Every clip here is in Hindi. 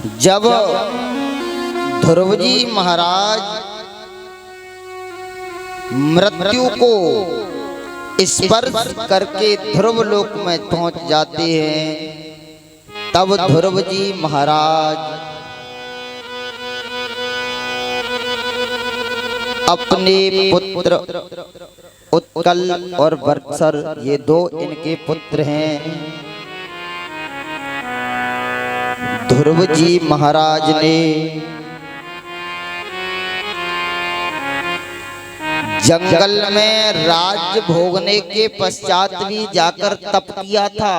जब ध्रुव जी महाराज मृत्यु को स्पर्श करके ध्रुव लोक में पहुंच जाते हैं, तब ध्रुव जी महाराज अपने पुत्र उत्कल और वत्सर, ये दो इनके पुत्र हैं, ध्रुव जी महाराज ने जंगल में राज्य भोगने के पश्चात भी जाकर तप किया था,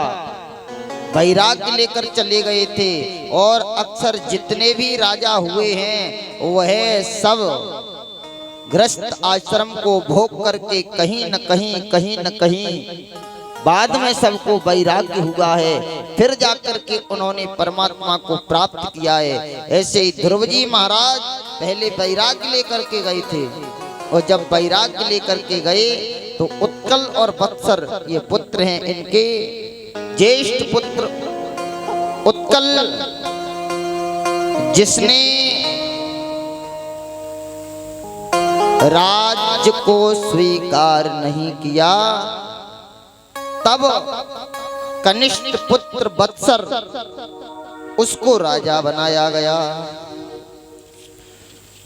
वैराग्य लेकर चले गए थे। और अक्सर जितने भी राजा हुए हैं वह सब गृहस्थ आश्रम को भोग करके कहीं न कहीं बाद में सबको वैराग्य हुआ है, फिर जाकर के उन्होंने परमात्मा को प्राप्त किया है। ऐसे ही ध्रुव जी महाराज पहले वैराग्य लेकर के गए थे, और जब वैराग्य लेकर के गए तो उत्कल और वत्सर ये पुत्र हैं इनके। ज्येष्ठ पुत्र उत्कल, जिसने राज्य को स्वीकार नहीं किया, तब कनिष्ठ पुत्र वत्सर उसको राजा बनाया गया।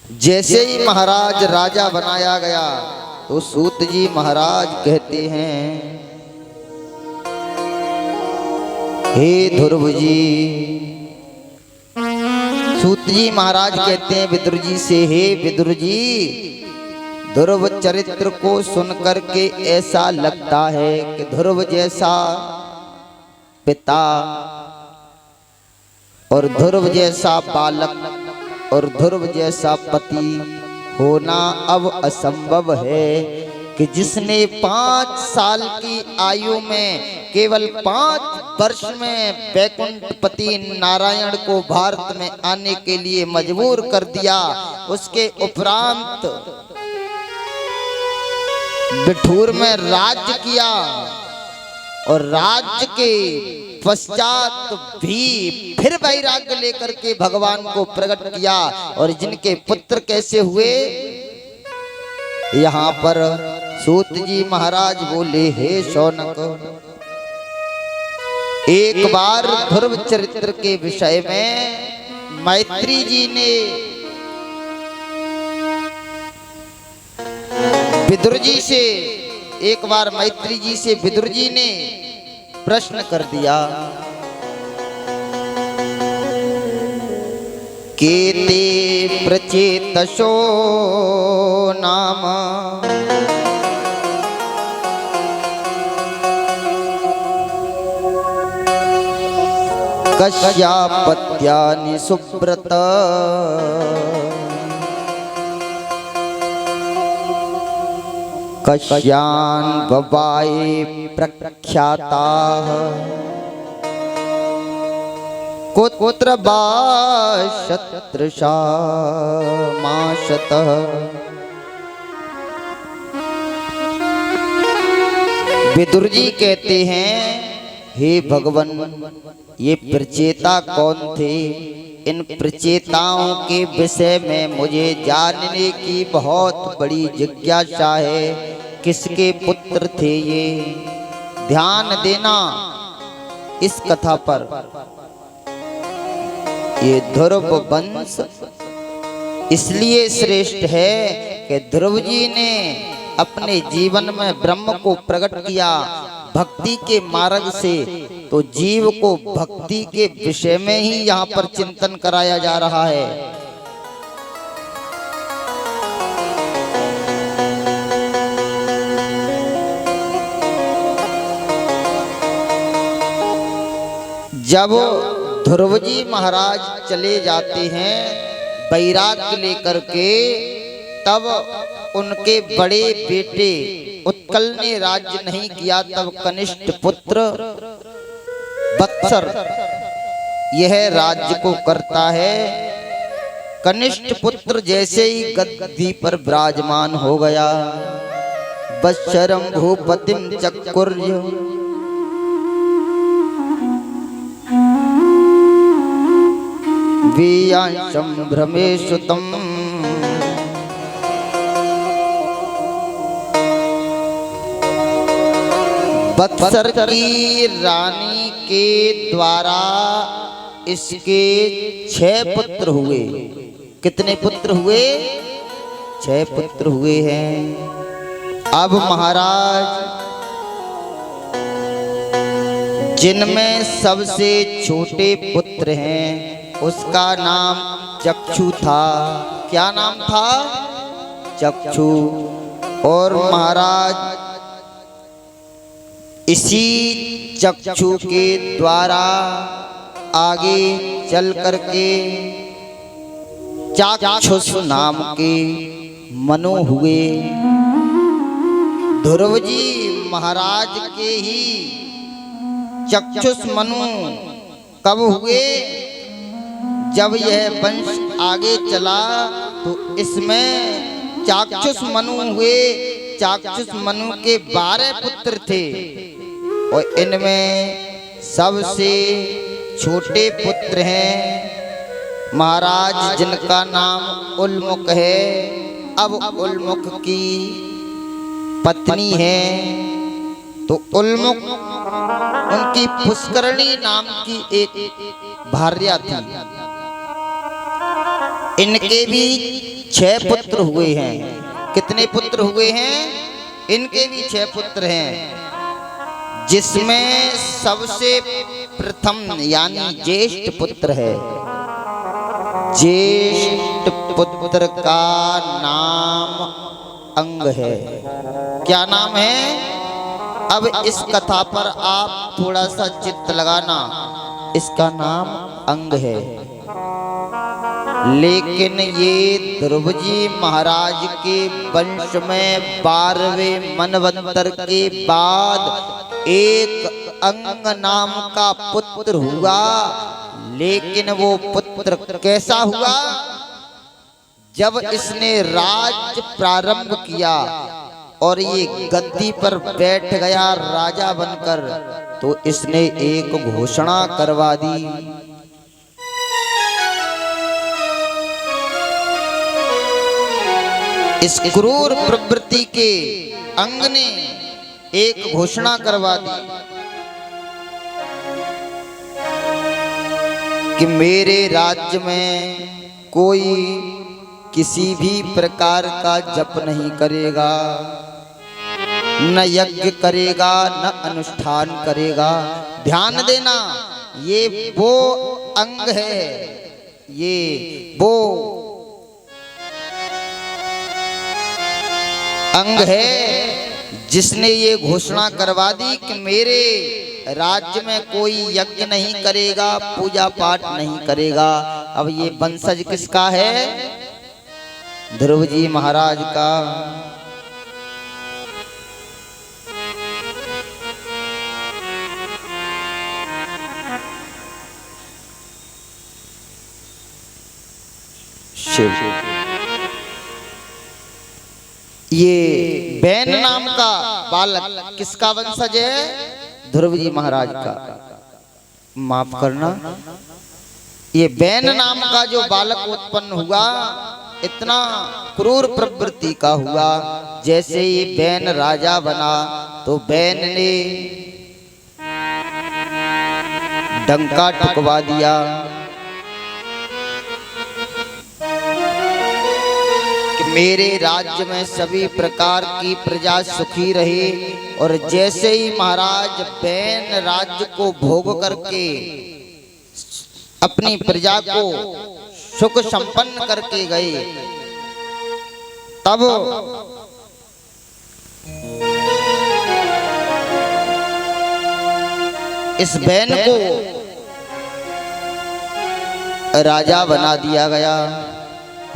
जैसे ही महाराज राजा बनाया गया तो सूत जी महाराज कहते हैं, हे ध्रुव जी। सूत जी महाराज कहते हैं विदुर जी से, हे विदुर जी, ध्रुव चरित्र को सुनकर के ऐसा लगता है कि ध्रुव जैसा पिता और ध्रुव जैसा बालक और ध्रुव जैसा पति होना अब असंभव है, कि जिसने 5 साल की आयु में केवल 5 वर्ष में वैकुंठपति नारायण को भारत में आने के लिए मजबूर कर दिया। उसके उपरांत बिठूर में राज्य किया, और राज्य के पश्चात भी फिर वैराग्य लेकर के भगवान को प्रकट किया। और जिनके पुत्र कैसे हुए, यहाँ पर सूत जी महाराज बोले, हे शौनक, एक बार ध्रुव चरित्र के विषय में मैत्री जी ने विदुर जी से, एक बार मैत्री जी से विदुर जी ने प्रश्न कर दिया, केते प्रचेतसो नाम कश्यापत्यानि सुब्रत कश्यान् बवाये प्रख्याताः कुत्र शतृषा माशतः। विदुर जी कहते हैं, हे भगवन, ये प्रचेता कौन थे? इन प्रचेताओं के विषय में मुझे जानने की बहुत बड़ी जिज्ञासा है। किसके पुत्र थे ये? ध्यान देना इस कथा पर। ये ध्रुव वंश इसलिए श्रेष्ठ है कि ध्रुव जी ने अपने जीवन में ब्रह्म को प्रकट किया भक्ति के मार्ग से, तो जीव को भक्ति के विषय में ही यहाँ पर चिंतन कराया जा रहा है। जब ध्रुव जी महाराज चले जाते हैं वैराग्य लेकर के, तब उनके बड़े बेटे उत्कल ने राज्य नहीं किया, तब कनिष्ठ पुत्र वत्सर यह राज्य को करता है। कनिष्ठ पुत्र जैसे ही गद्दी पर विराजमान हो गया, वत्सरम भूपतिम चक्कुर्य, वीयांशं भ्रमेशुतम् बत्सर की रानी के द्वारा इसके 6 पुत्र हुए। कितने पुत्र हुए? 6 पुत्र हुए हैं। अब महाराज जिनमें सबसे छोटे पुत्र हैं उसका नाम चक्षु था। क्या नाम था? चक्षु। और महाराज इसी चक्षु के द्वारा आगे चल करके चाक्षुष नाम के मनु हुए। ध्रुव जी महाराज के ही चक्षुष मनु कब हुए? जब यह वंश आगे चला तो इसमें चाक्षुष मनु हुए। चाक्षुष मनु के 12 पुत्र थे और इनमें सबसे छोटे पुत्र हैं महाराज जिनका नाम उल्मुख है। अब उल्मुख की पत्नी है तो उल्मुख उनकी पुष्करणी नाम की एक भार्या थी। इनके भी 6 पुत्र हुए हैं। कितने पुत्र हुए हैं? इनके भी 6 पुत्र हैं, जिसमें सबसे प्रथम यानी ज्येष्ठ पुत्र है। ज्येष्ठ पुत्र का नाम अंग है। क्या नाम है? अब इस कथा पर आप थोड़ा सा चित्त लगाना। इसका नाम अंग है। लेकिन ये ध्रुव जी महाराज के वंश में 12वें मनवंतर के बाद एक अंग नाम का पुत्र हुआ। लेकिन वो पुत्र कैसा हुआ? जब इसने राज प्रारंभ किया और ये गद्दी पर बैठ गया राजा बनकर, तो इसने एक घोषणा करवा दी। इस क्रूर प्रवृत्ति के अंग ने एक घोषणा करवा दी कि मेरे राज्य में कोई किसी भी प्रकार का जप नहीं करेगा, न यज्ञ करेगा, न अनुष्ठान करेगा। ध्यान देना, ये वो अंग है, ये वो अंग है जिसने ये घोषणा करवा दी कि मेरे राज्य में कोई यज्ञ नहीं करेगा, पूजा पाठ नहीं करेगा। अब ये वंशज किसका है? ध्रुव जी महाराज का। शिव। ये बैन नाम का बालक किसका वंशज है? ध्रुव जी महाराज का। माफ करना, ये बैन नाम का जो बालक उत्पन्न हुआ इतना क्रूर प्रवृत्ति का हुआ। जैसे ये बैन राजा बना तो बैन ने डंका ठुकवा दिया। मेरे राज्य में सभी प्रकार की प्रजा सुखी रहे। और जैसे ही महाराज बैन राज्य को भोग करके अपनी प्रजा को सुख संपन्न करके गए, तब इस बैन को राजा बना दिया गया।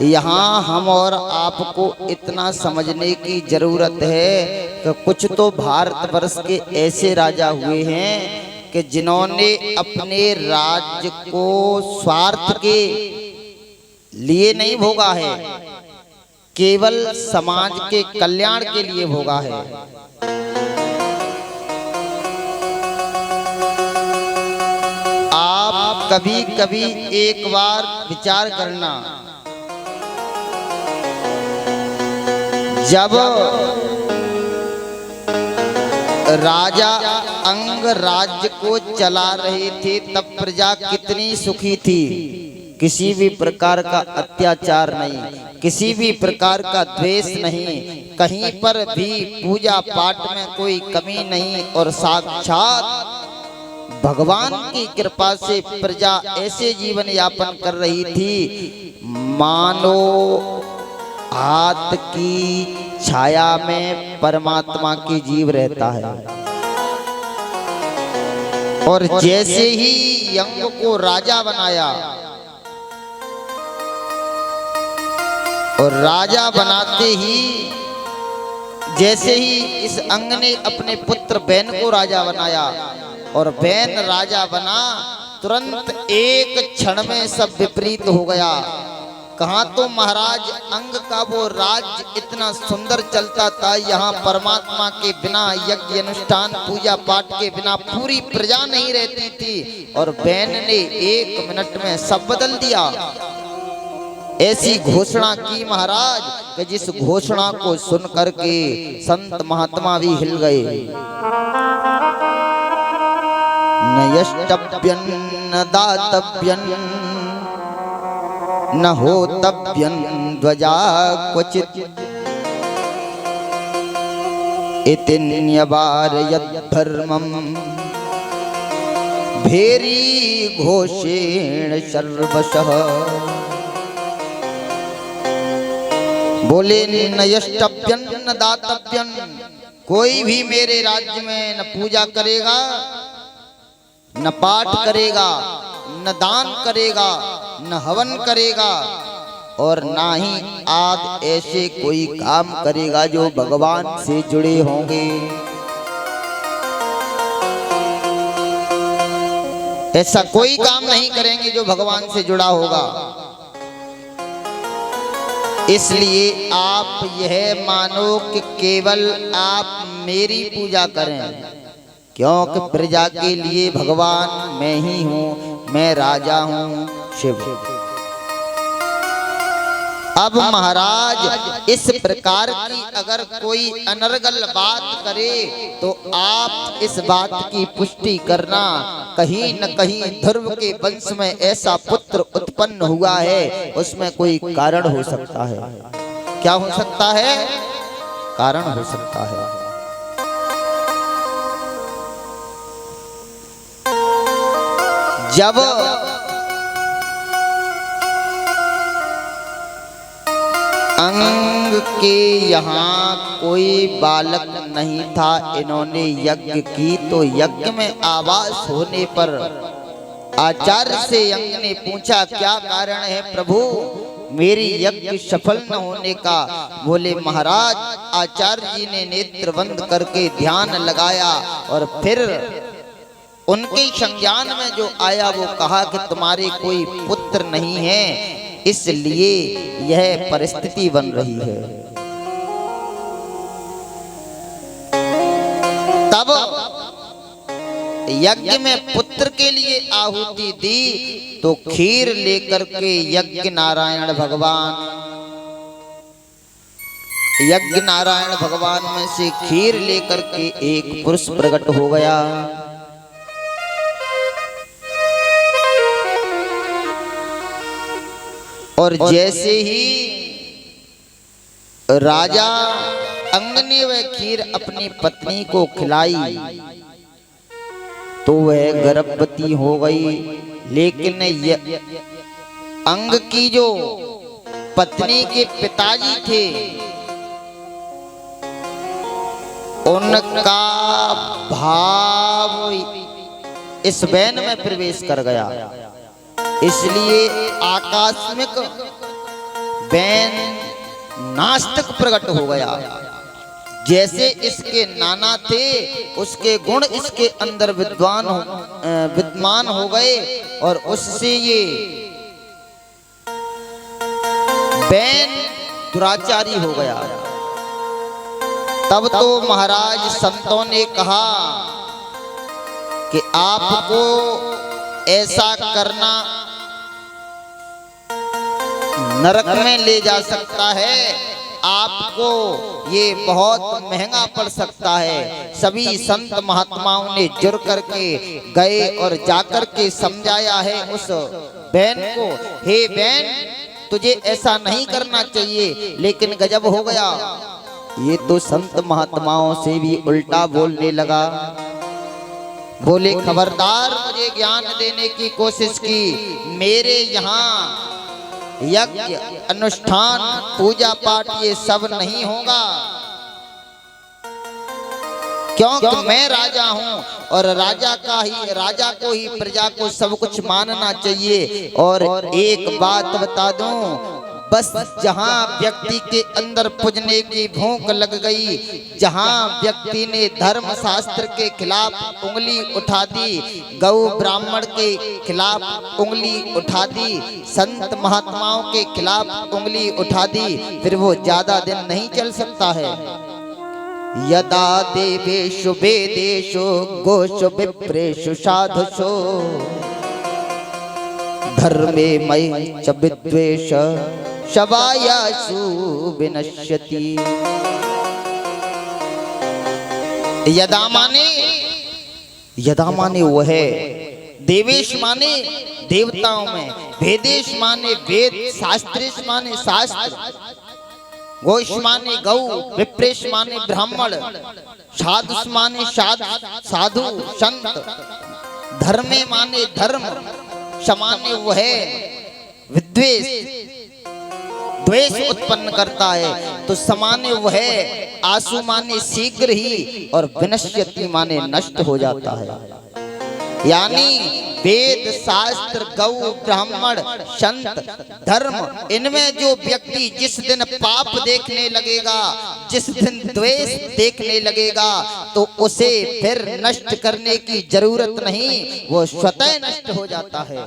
यहाँ हम और आपको इतना समझने की जरूरत है कि कुछ तो भारतवर्ष के ऐसे राजा हुए हैं कि जिन्होंने अपने राज्य को स्वार्थ के लिए नहीं भोगा है, केवल समाज के कल्याण के लिए भोगा है। आप कभी कभी एक बार विचार करना, जब राजा अंग राज्य को चला रहे थे तब प्रजा कितनी सुखी थी। किसी भी प्रकार का अत्याचार नहीं, किसी भी प्रकार का द्वेष नहीं, कहीं पर भी पूजा पाठ में कोई कमी नहीं, और साक्षात भगवान की कृपा से प्रजा ऐसे जीवन यापन कर रही थी मानो हाथ की छाया में परमात्मा की जीव रहता है। और जैसे ही यंग को राजा बनाया और राजा बनाते ही जैसे ही इस अंग ने अपने पुत्र बैन को राजा बनाया और बैन राजा बना, तुरंत एक क्षण में सब विपरीत हो गया। कहाँ तो महाराज अंग का वो राज्य इतना सुंदर चलता था, यहाँ परमात्मा के बिना यज्ञ अनुष्ठान पूजा पाठ के बिना पूरी प्रजा नहीं रहती थी, और बैन ने 1 मिनट में सब बदल दिया। ऐसी घोषणा की महाराज कि जिस घोषणा को सुन करके संत महात्मा भी हिल गए। न यष्टभ्यं न दातव्यं न होतव्यं ध्वजा क्वचित् इति न्यवारयद्धर्मं भेरी घोषेण सर्वशः। बोले न यष्टभ्यं न दातव्यं, कोई भी मेरे राज्य में न पूजा करेगा, न पाठ करेगा, न दान करेगा, न हवन करेगा, और ना ही आज ऐसे कोई काम करेगा जो भगवान से जुड़े होंगे। ऐसा कोई काम नहीं करेंगे जो भगवान से जुड़ा होगा। इसलिए आप यह मानो कि केवल आप मेरी पूजा करें, क्योंकि प्रजा के लिए भगवान मैं ही हूँ, मैं राजा हूँ शिव। अब महाराज इस प्रकार की अगर कोई अनर्गल बात करे तो आप इस बात की पुष्टि करना, कहीं न कहीं ध्रुव के वंश में ऐसा पुत्र उत्पन्न हुआ है, उसमें कोई कारण हो सकता है। क्या हो सकता है? कारण हो सकता है। जब अंग के यहाँ कोई बालक नहीं था, इन्होंने यज्ञ की तो यज्ञ में आवाज होने पर आचार्य से अंग ने पूछा क्या कारण है प्रभु मेरी यज्ञ सफल न होने का। बोले महाराज आचार्य जी ने नेत्र बंद करके ध्यान लगाया और फिर उनके संज्ञान में जो आया वो कहा कि तुम्हारे कोई पुत्र नहीं है, इसलिए यह परिस्थिति बन रही है। तब यज्ञ में पुत्र के लिए आहुति दी तो खीर लेकर के यज्ञ नारायण भगवान में से खीर लेकर के एक पुरुष प्रकट हो गया। और जैसे ही राजा अंग ने वह खीर अपनी पत्नी को खिलाई तो वह गर्भवती हो गई। लेकिन अंग की जो पत्नी के पिताजी थे उनका भाव इस बैन में प्रवेश कर गया, इसलिए आकस्मिक बैन नास्तिक प्रकट हो गया। जैसे इसके नाना थे उसके गुण इसके अंदर विद्यमान हो गए और उससे ये बैन दुराचारी हो गया। तब तो महाराज संतों ने कहा कि आपको ऐसा करना नरक में ले जा सकता है, आपको ये बहुत महंगा पड़ सकता है। सभी संत महात्माओं ने जुड़ करके गए और जाकर के समझाया है उस बहन को, हे बहन तुझे ऐसा नहीं करना चाहिए। लेकिन गजब हो गया, ये तो संत महात्माओं से भी उल्टा बोलने लगा। बोले खबरदार, मुझे ज्ञान देने की कोशिश की, मेरे यहाँ यज्ञ अनुष्ठान पूजा पाठ ये सब नहीं होगा, क्योंकि मैं राजा हूं और राजा को ही प्रजा को सब कुछ मानना चाहिए। और एक बात बता दूं, बस जहां व्यक्ति के अंदर पूजने की भूख लग गई, जहां व्यक्ति ने धर्म शास्त्र के खिलाफ उंगली उठा दी, गौ ब्राह्मण के खिलाफ उंगली उठा दी, संत महात्माओं के खिलाफ उंगली उठा दी, फिर वो ज्यादा दिन नहीं चल सकता है। यदा देवेषु वेदेषु गोषु विप्रेषु साधुषु धर्मे मयि च विद्वेष शवायासु विनश्यति। यदा माने वो है, देवेश माने देवताओं में, वेदेश माने वेद, शास्त्रेश माने शास्त्र, गोष माने गौ, विप्रेश माने ब्राह्मण, साधु माने साधु संत, धर्मे माने धर्म, समाने वो है, विद्वेष द्वेष उत्पन्न करता है, तो समाने वो है, आसु माने शीघ्र ही, और विनश्यति माने नष्ट हो जाता है। यानी वेद शास्त्र गौ ब्राह्मण संत धर्म, इनमें जो व्यक्ति जिस दिन पाप देखने लगेगा, जिस दिन द्वेष देखने लगेगा, तो उसे फिर नष्ट करने की जरूरत नहीं, वो स्वतः नष्ट हो जाता है।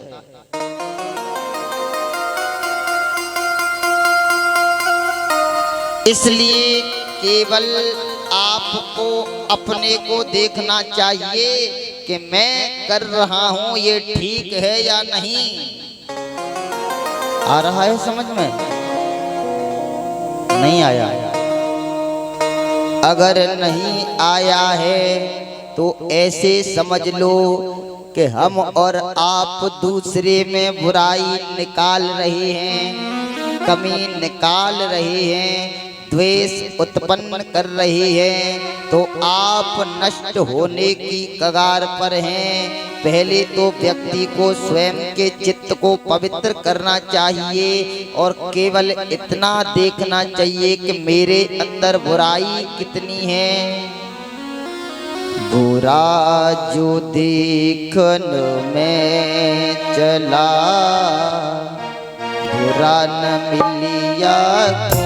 इसलिए केवल आपको अपने को देखना चाहिए कि मैं कर रहा हूं ये ठीक है या नहीं। आ रहा है समझ में? नहीं आया? अगर नहीं आया है तो ऐसे समझ लो कि हम और आप दूसरे में बुराई निकाल रहे हैं, कमी निकाल रहे हैं, द्वेष उत्पन्न कर रही है, तो आप नष्ट होने की कगार पर हैं। पहले तो व्यक्ति को स्वयं के चित्त को पवित्र करना चाहिए और केवल इतना देखना चाहिए कि मेरे अंदर बुराई कितनी है। बुरा जो देखन में चला, बुरा न मिलिया को,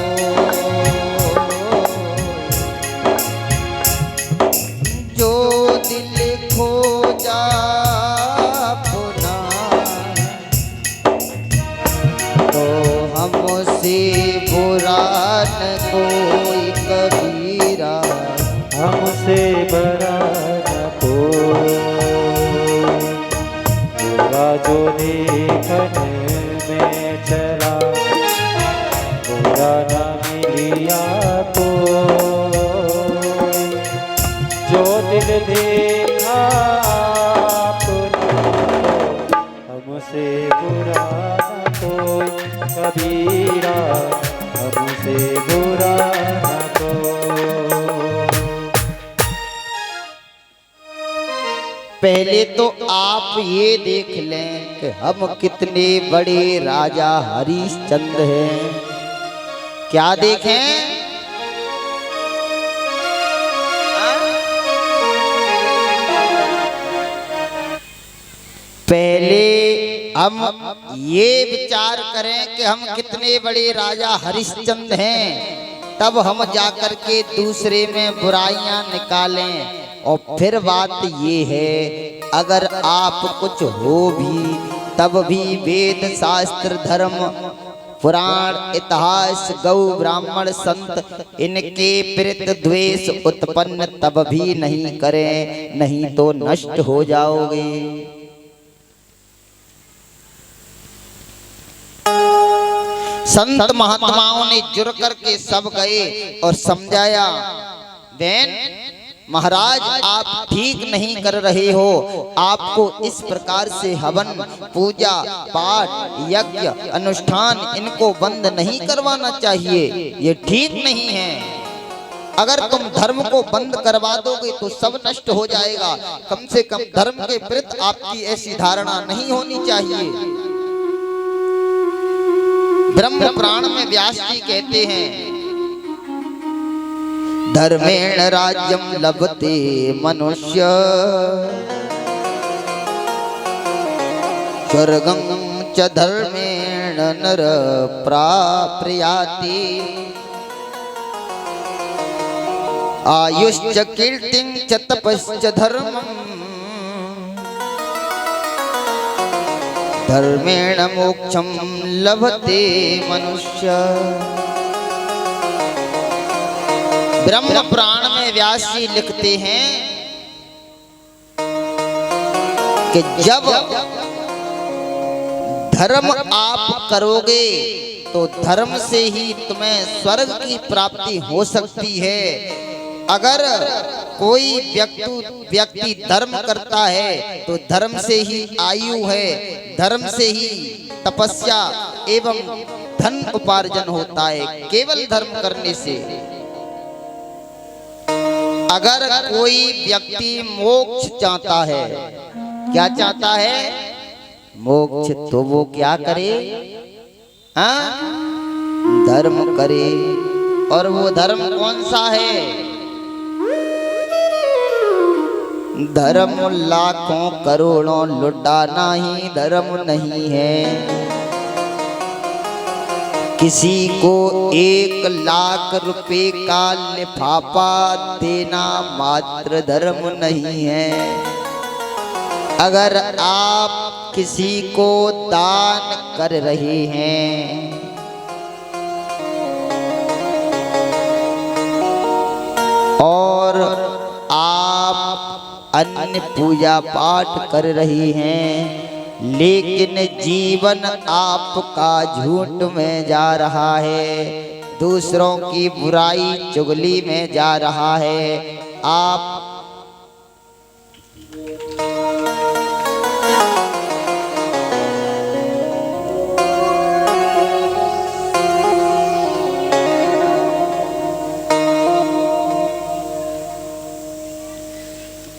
बुरा न कोई कबीरा, हमसे बड़ा न कोई, बुरा जो देखने में चला, बुरा न मिलिया तो, जो दिल देखा हमसे बुरा न कोई कबीरा, हमसे बुरा न कोई। पहले तो आप ये देख लें कि हम कितने बड़े राजा हरिश्चंद्र हैं। क्या देखें? पहले हम ये विचार करें कि हम कितने बड़े राजा हरिश्चंद्र हैं, तब हम जाकर के दूसरे में बुराइयां निकालें। और फिर बात ये है, अगर आप कुछ हो भी तब भी वेद शास्त्र धर्म पुराण इतिहास गौ ब्राह्मण संत इनके प्रति द्वेष उत्पन्न तब भी नहीं करें, नहीं तो नष्ट हो जाओगे। संत महात्माओं ने जुड़ करके सब गए और समझाया, बहन महाराज आप ठीक नहीं कर रहे हो, आपको इस प्रकार से हवन पूजा पाठ यज्ञ अनुष्ठान इनको बंद नहीं करवाना चाहिए, ये ठीक नहीं है। अगर तुम धर्म को बंद करवा दोगे तो सब नष्ट हो जाएगा। कम से कम धर्म के प्रति आपकी ऐसी धारणा नहीं होनी चाहिए। ब्रह्म पुराण में व्यास जी कहते हैं, धर्मेण राज्यम लभते मनुष्य स्वर्गं च धर्मेण नर प्राप्नुयाति आयुश्च कीर्तिं च तपश्च धर्मम् धर्मेण मोक्षं लभते मनुष्य। ब्रह्म पुराण में व्यास जी लिखते हैं कि जब धर्म आप करोगे तो धर्म से ही तुम्हें स्वर्ग की प्राप्ति हो सकती है। अगर कोई व्यक्ति धर्म करता है तो धर्म से ही आयु है, धर्म से ही तपस्या एवं धन उपार्जन होता है, केवल धर्म करने से। अगर कोई व्यक्ति मोक्ष चाहता है, क्या चाहता है? मोक्ष, तो वो क्या करे? धर्म करे। और वो धर्म कौन सा है? धर्म लाखों करोड़ों लुटाना ही धर्म नहीं है। किसी को 1 लाख रुपए का लिफाफा देना मात्र धर्म नहीं है। अगर आप किसी को दान कर रहे हैं और आप अन्य पूजा पाठ कर रही हैं, लेकिन जीवन आपका झूठ में जा रहा है, दूसरों की बुराई चुगली में जा रहा है, आप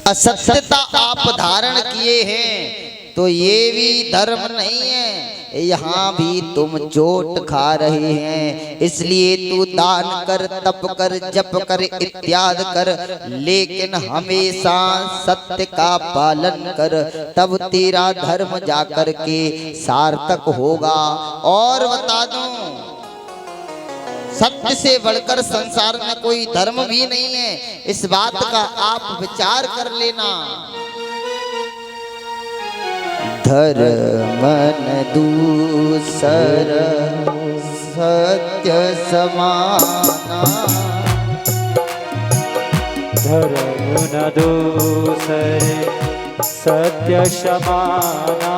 असत्यता आप धारण किए हैं तो ये भी धर्म नहीं है, यहाँ भी तुम चोट खा रहे हैं। इसलिए तू दान कर, तप कर, जप कर, इत्यादि कर, लेकिन हमेशा सत्य का पालन कर, तब तेरा धर्म जाकर के सार्थक होगा। और बता दूं, सत्य से बढ़कर संसार में कोई धर्म भी नहीं है, इस बात का आप विचार कर लेना। धर्म न दूसर सत्य समाना, धर्म न दूसर सत्य समाना,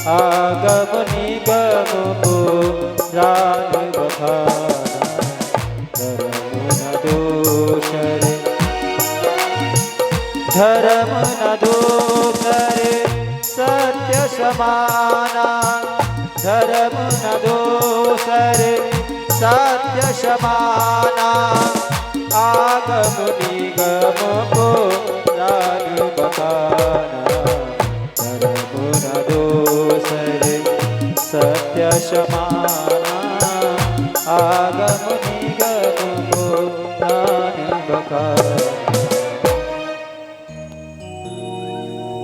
आगम निगम पुराण बखाना। धर्म न दूसर, धर्म न दूसर सत्य समाना, धर्म न दूसर सत्य समाना, आगम निगम पुराण बखाना। धर्म न दूसर सत्य समाना, आगम निगम पुराण बखाना।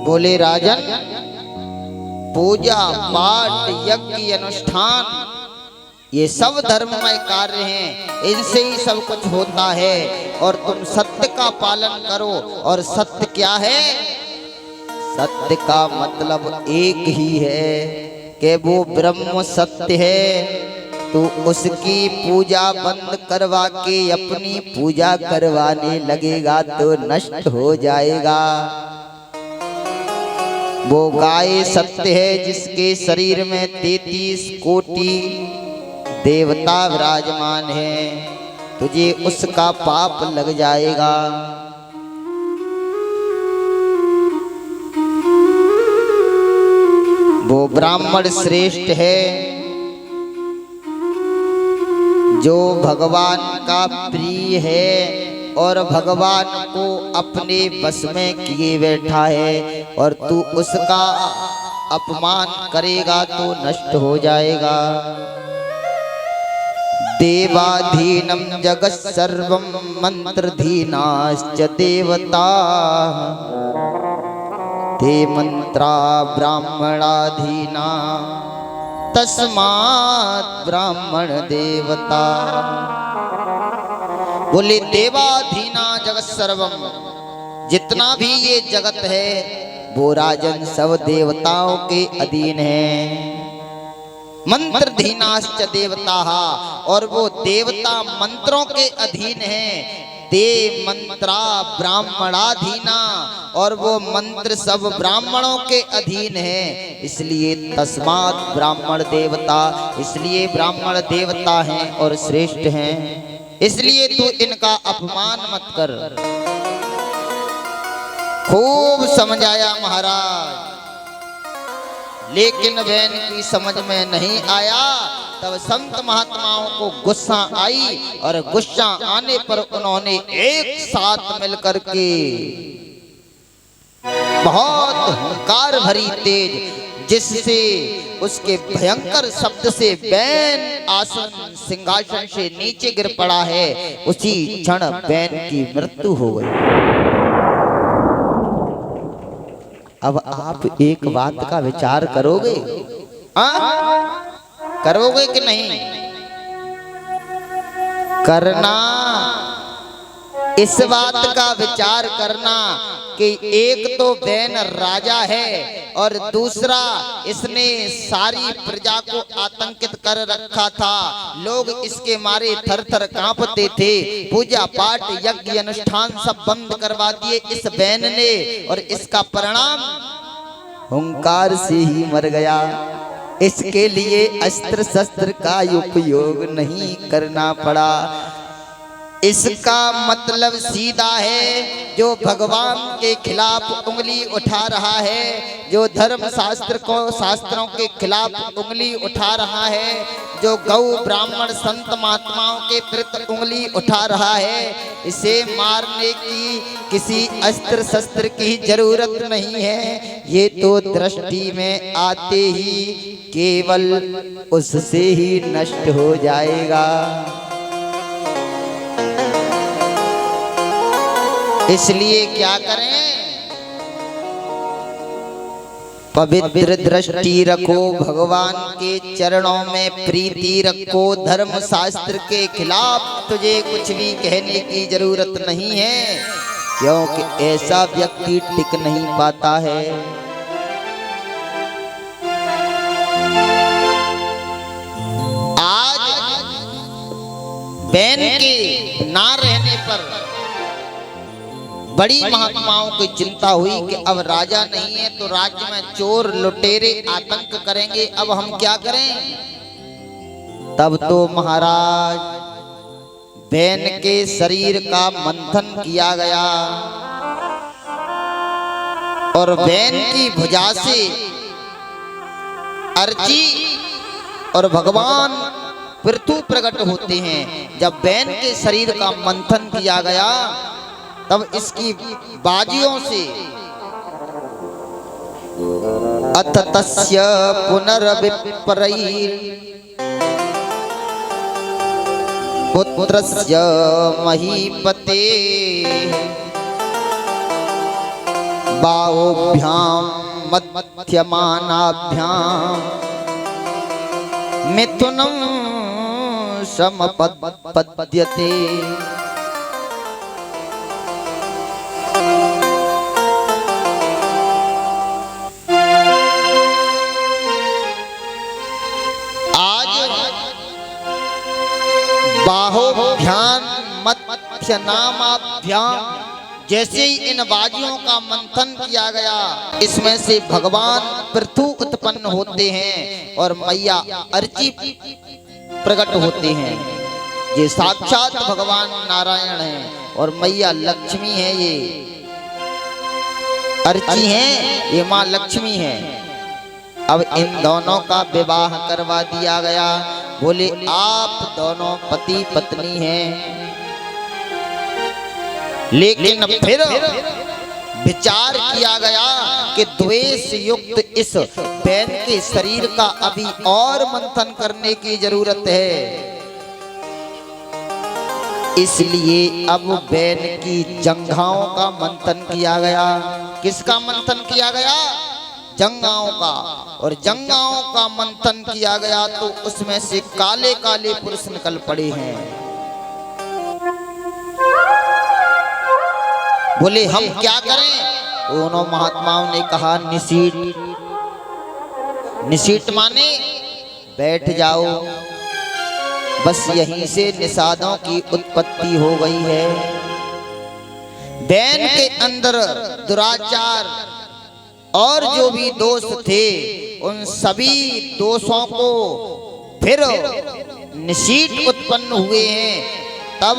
बोले राजन, पूजा पाठ यज्ञ अनुष्ठान ये सब धर्ममय कार्य हैं, इनसे ही सब कुछ होता है। और तुम सत्य का पालन करो। और सत्य क्या है? सत्य का मतलब एक ही है कि वो ब्रह्म सत्य है। तो उसकी पूजा बंद करवा के अपनी पूजा करवाने लगेगा तो नष्ट हो जाएगा। वो गाय सत्य है जिसके शरीर में 33 कोटि देवता विराजमान है, तुझे उसका पाप लग जाएगा। वो ब्राह्मण श्रेष्ठ है जो भगवान का प्रिय है और भगवान को अपने बस में किए बैठा है, और तू उसका अपमान करेगा तो नष्ट हो जाएगा। देवाधीनम जगत् सर्वम मंत्रधीनाश्च देवता, ते मंत्रा ब्राह्मणाधीना तस्मात् ब्राह्मण देवता। बोले देवाधीना जगत सर्वम, जितना भी ये जगत है वो राजन सब देवताओं के अधीन है। मंत्रधीनाश्च देवता, और वो देवता मंत्रों के अधीन है। ते मंत्रा ब्राह्मणाधीना, और वो मंत्र सब ब्राह्मणों के अधीन है। इसलिए तस्मात् ब्राह्मण देवता, इसलिए ब्राह्मण देवता हैं और श्रेष्ठ हैं, इसलिए तू इनका अपमान मत कर। खूब समझाया महाराज, लेकिन बहन की समझ में नहीं आया। तब संत महात्माओं को गुस्सा आई, और गुस्सा आने पर उन्होंने एक साथ मिलकर के बहुत हुंकार भरी तेज, जिससे उसके भयंकर शब्द से बैन आसन सिंहासन से नीचे गिर पड़ा है। उसी क्षण बैन की मृत्यु हो गई। अब आप एक बात का विचार करोगे, करोगे कि नहीं? करना, इस बात का विचार करना कि एक तो बैन राजा है और दूसरा इसने सारी प्रजा को आतंकित कर रखा था। लोग इसके मारे थर थर कांपते थे। पूजा पाठ यज्ञ अनुष्ठान सब बंद करवा दिए इस बैन ने, और इसका परिणाम हुंकार से ही मर गया। इसके लिए अस्त्र शस्त्र का उपयोग नहीं करना पड़ा। इसका मतलब सीधा है, जो भगवान के खिलाफ उंगली उठा रहा है, जो धर्म शास्त्र को शास्त्रों के खिलाफ उंगली उठा रहा है, जो गौ ब्राह्मण संत महात्माओं के प्रति उंगली उठा रहा है, इसे मारने की किसी अस्त्र शस्त्र की जरूरत नहीं है। ये तो दृष्टि में आते ही केवल उससे ही नष्ट हो जाएगा। इसलिए क्या करें? पवित्र दृष्टि रखो, भगवान के चरणों में प्रीति रखो। धर्म शास्त्र के खिलाफ तुझे कुछ भी कहने की जरूरत नहीं है, क्योंकि ऐसा व्यक्ति टिक नहीं पाता है। आज बैन के ना रहने पर बड़ी महात्माओं की चिंता हुई कि अब राजा नहीं है तो राज्य में चोर लुटेरे आतंक करेंगे, अब हम क्या करें? तब तो महाराज बैन के शरीर का मंथन किया गया और बैन की भुजा से अर्ची और भगवान पृथु प्रकट होते हैं। जब बैन के शरीर का मंथन किया गया तब इसकी बाजियों से अथ तस्य पुनर्विप्रैः पुत्रस्य महीपते बाहुभ्यां मध्यमानाभ्यां मिथुनं समपद्यते। बाहुभ्याम मध्यनामाभ्याम, जैसे ही इन बाजियों का मंथन किया गया इसमें से भगवान पृथु उत्पन्न होते हैं और मैया अर्ची प्रकट होते हैं। ये साक्षात भगवान नारायण हैं और मैया लक्ष्मी है। ये अर्ची हैं, ये माँ लक्ष्मी है। अब इन दोनों का विवाह करवा दिया गया। बोले आप दोनों पति पत्नी हैं, लेकिन फिर विचार किया गया कि द्वेष युक्त इस बैन के शरीर का अभी और मंथन करने की जरूरत है। इसलिए अब बैन की जंघाओं का मंथन किया गया। किसका मंथन किया गया? जंघाओं का। और जंघाओं का मंथन किया गया तो उसमें से काले काले पुरुष निकल पड़े हैं। बोले हम क्या करें? दोनों महात्माओं ने कहा निसीट। निसीट माने बैठ जाओ। बस यहीं से निषादों की उत्पत्ति हो गई है। बैन के अंदर दुराचार और जो भी दोष थे उन सभी दोषों को फिर निसीट उत्पन्न हुए हैं। तब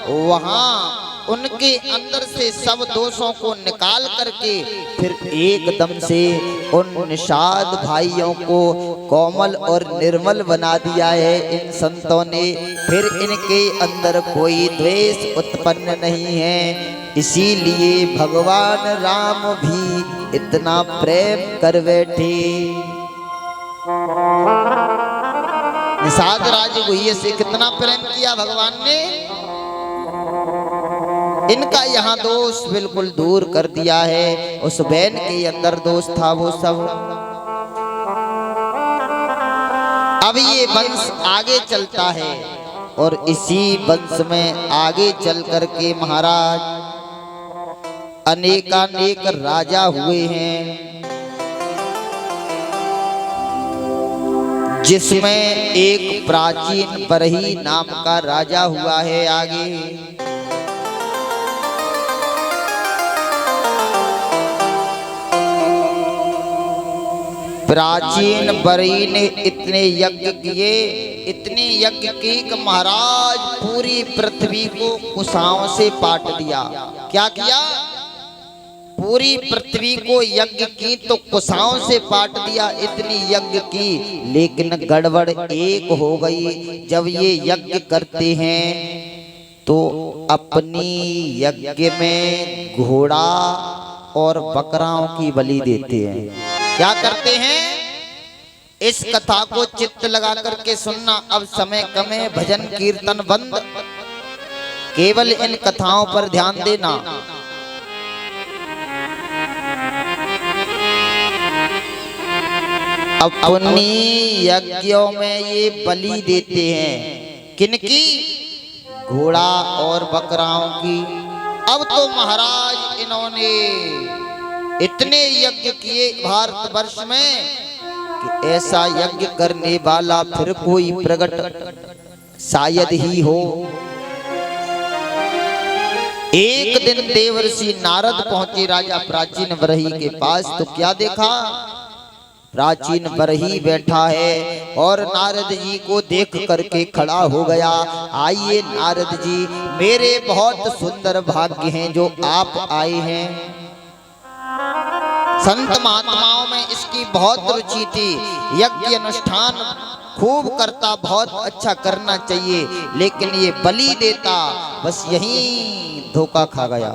वहां उनके अंदर से सब दोषों को निकाल करके फिर एकदम से उन निषाद भाइयों को कोमल और निर्मल बना दिया है इन संतों ने। फिर इनके अंदर कोई द्वेष उत्पन्न नहीं है। इसीलिए भगवान राम भी इतना प्रेम कर बैठे। निषाद राज गुह्य से कितना प्रेम किया भगवान ने। इनका यहाँ दोष बिल्कुल दूर कर दिया है। उस बैन के अंदर दोष था वो सब। अब ये वंश आगे चलता है और इसी वंश में आगे चल करके महाराज अनेकानेक राजा हुए हैं, जिसमें एक प्राचीन बरही नाम का राजा हुआ है। आगे प्राचीन बरही ने इतने यज्ञ किए, इतने यज्ञ किए कि महाराज पूरी पृथ्वी को कुशाओं से पाट दिया। क्या किया? पूरी पृथ्वी को यज्ञ की तो कुशाओं से पाट दिया। इतनी यज्ञ की, लेकिन गड़बड़ एक हो गई। जब ये यज्ञ करते हैं तो अपनी यज्ञ में घोड़ा और बकराओं की बलि देते हैं। क्या करते हैं? इस कथा को चित्त लगा करके सुनना। अब समय कम है, भजन कीर्तन बंद, केवल इन कथाओं पर ध्यान देना। अपनी यज्ञों में ये बलि देते हैं। किनकी? घोड़ा और बकराओं की। अब तो महाराज इन्होंने इतने यज्ञ किए भारतवर्ष में कि ऐसा यज्ञ करने वाला फिर कोई प्रकट शायद ही हो। एक दिन देवर्षि नारद पहुंचे राजा प्राचीन बरही के पास, तो क्या देखा? प्राचीन बरही बैठा है और नारद जी को देख करके खड़ा हो गया। आइए नारद जी, मेरे बहुत सुंदर भाग्य हैं जो आप आए हैं। संत महात्माओं में इसकी बहुत रुचि थी। यज्ञ अनुष्ठान खूब करता, बहुत अच्छा करना चाहिए, लेकिन ये बलि देता, बस यहीं धोखा खा गया।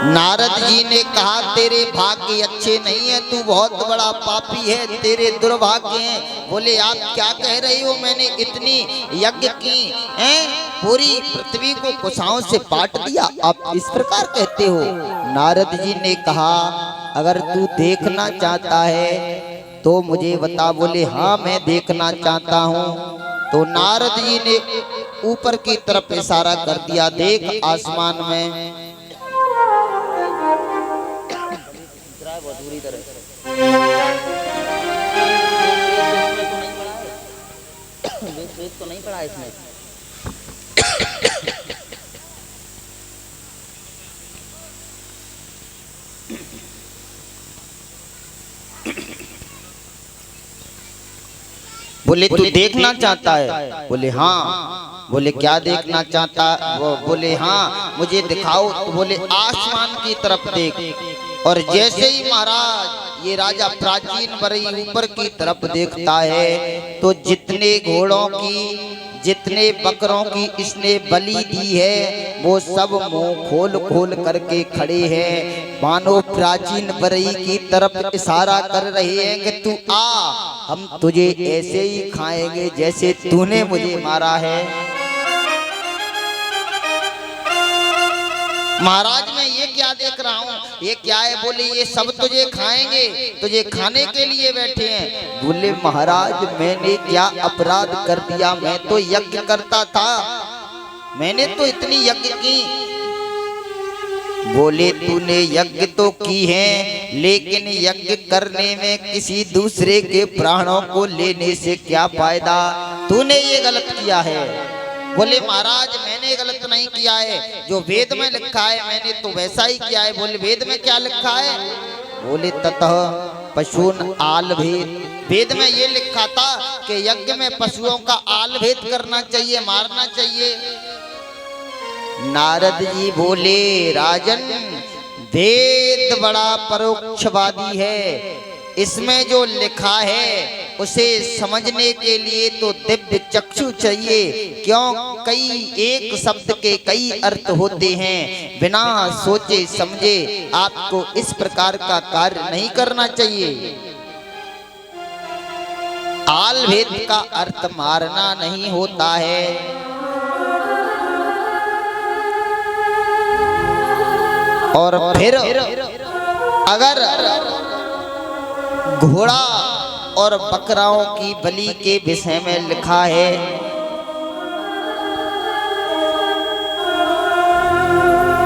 नारद जी ने कहा तेरे भाग्य अच्छे नहीं है, तू बहुत बड़ा पापी है, तेरे दुर्भाग्य हैं। बोले आप क्या कह रहे हो? मैंने इतनी यज्ञ की हैं, पूरी पृथ्वी को कुशाओं से पाट दिया, आप इस प्रकार कहते हो? नारद जी ने कहा अगर तू देखना चाहता है तो मुझे बता। बोले हाँ मैं देखना चाहता हूँ। तो नारद जी ने ऊपर की तरफ इशारा कर दिया, देख आसमान में। तो नहीं पड़ा इसमें। बोले तू देखना चाहता है? बोले हाँ। बोले क्या देखना चाहता? वो बोले हाँ मुझे दिखाओ। तो बोले आसमान की तरफ देख। और जैसे ही महाराज ये राजा प्राचीन बरई ऊपर की तरफ देखता है तो जितने घोड़ों की जितने बकरों की इसने बलि दी है वो सब मुंह खोल खोल करके खड़े हैं, मानो प्राचीन बरई की तरफ इशारा कर रहे हैं कि तू आ, हम तुझे ऐसे ही खाएंगे जैसे तूने मुझे मारा है। महाराज मैं ये क्या देख रहा हूँ, ये क्या है? बोले ये सब तुझे खाएंगे, तुझे खाने के लिए बैठे हैं। बोले महाराज मैंने क्या अपराध कर दिया? मैं तो यज्ञ करता था, मैंने तो इतनी यज्ञ की। बोले तूने यज्ञ तो की है लेकिन यज्ञ करने में किसी दूसरे के प्राणों को लेने से क्या फायदा? तूने ये गलत किया है। बोले महाराज मैंने गलत नहीं किया है, जो वेद में लिखा है मैंने तो वैसा ही किया है। बोले वेद में क्या लिखा है? बोले ततः पशून आल भेद। वेद में ये लिखा था कि यज्ञ में पशुओं का आल भेद करना चाहिए, मारना चाहिए। नारद जी बोले राजन वेद बड़ा परोक्षवादी है, इसमें जो लिखा है उसे समझने के लिए तो दिव्य चक्षु चाहिए। क्यों? कई एक शब्द के कई अर्थ होते हैं, बिना सोचे समझे आपको इस प्रकार का कार्य नहीं करना चाहिए। आल भेद का अर्थ मारना नहीं होता है। और फिर अगर घोड़ा और बकराओं की बलि के विषय में लिखा है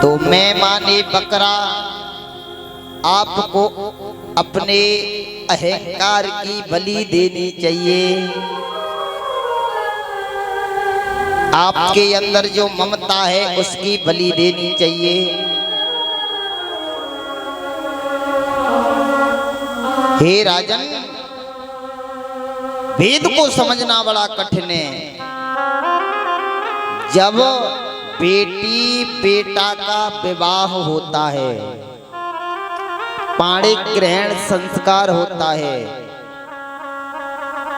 तो मैं माने बकरा आपको अपने अहंकार की बलि देनी चाहिए। आपके अंदर जो ममता है उसकी बलि देनी चाहिए। हे राजन वेद को समझना बड़ा कठिन है। जब बेटी बेटा का विवाह होता है, पाणी ग्रहण संस्कार होता है,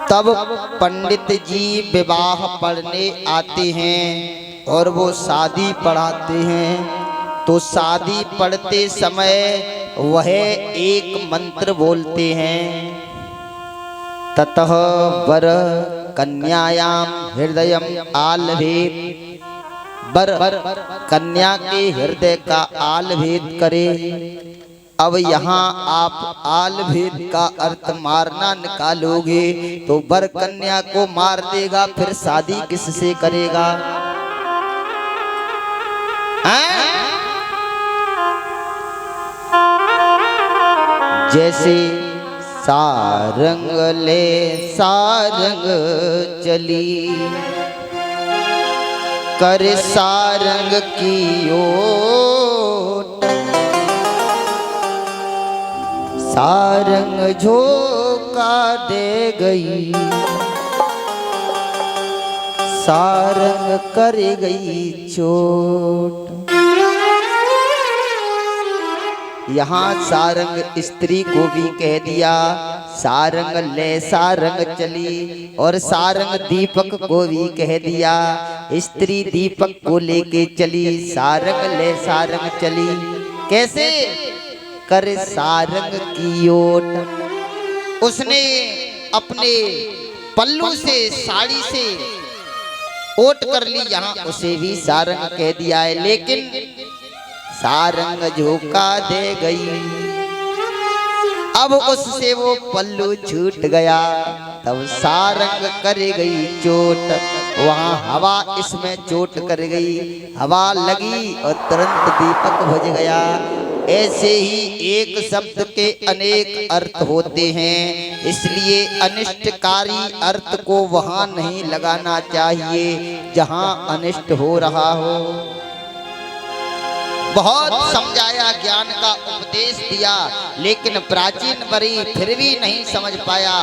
तब पंडित जी विवाह पढ़ने आते हैं और वो शादी पढ़ाते हैं। तो शादी पढ़ते समय वह एक मंत्र बोलते हैं, ततः वर कन्यायाम हृदयम आलभेद। वर कन्या के हृदय का आलभेद करे। अब यहाँ आप आलभेद का अर्थ मारना निकालोगे तो वर कन्या को मार देगा, फिर शादी किससे करेगा? जैसे सारंग ले सारंग चली, कर सारंग की ओट, सारंग झोंका दे गई, सारंग कर गई चोट। यहाँ सारंग स्त्री को भी कह दिया, सारंग ले सारंग चली, और सारंग दीपक को भी कह दिया। स्त्री दीपक को लेके चली, सारंग ले सारंग चली। कैसे? कर सारंग की ओट। उसने अपने पल्लू से साड़ी से ओट कर ली, यहाँ उसे भी सारंग कह दिया है। लेकिन सारंग झोंका दे गई, अब उससे वो पल्लू छूट गया, तब सारंग कर गई चोट। वहाँ हवा इसमें चोट कर गई, हवा लगी और तुरंत दीपक बुझ गया। ऐसे ही एक शब्द के अनेक अर्थ होते हैं, इसलिए अनिष्टकारी अर्थ को वहाँ नहीं लगाना चाहिए जहाँ अनिष्ट हो रहा हो। बहुत समझाया, ज्ञान का उपदेश दिया, लेकिन प्राचीन बरी फिर भी नहीं समझ पाया।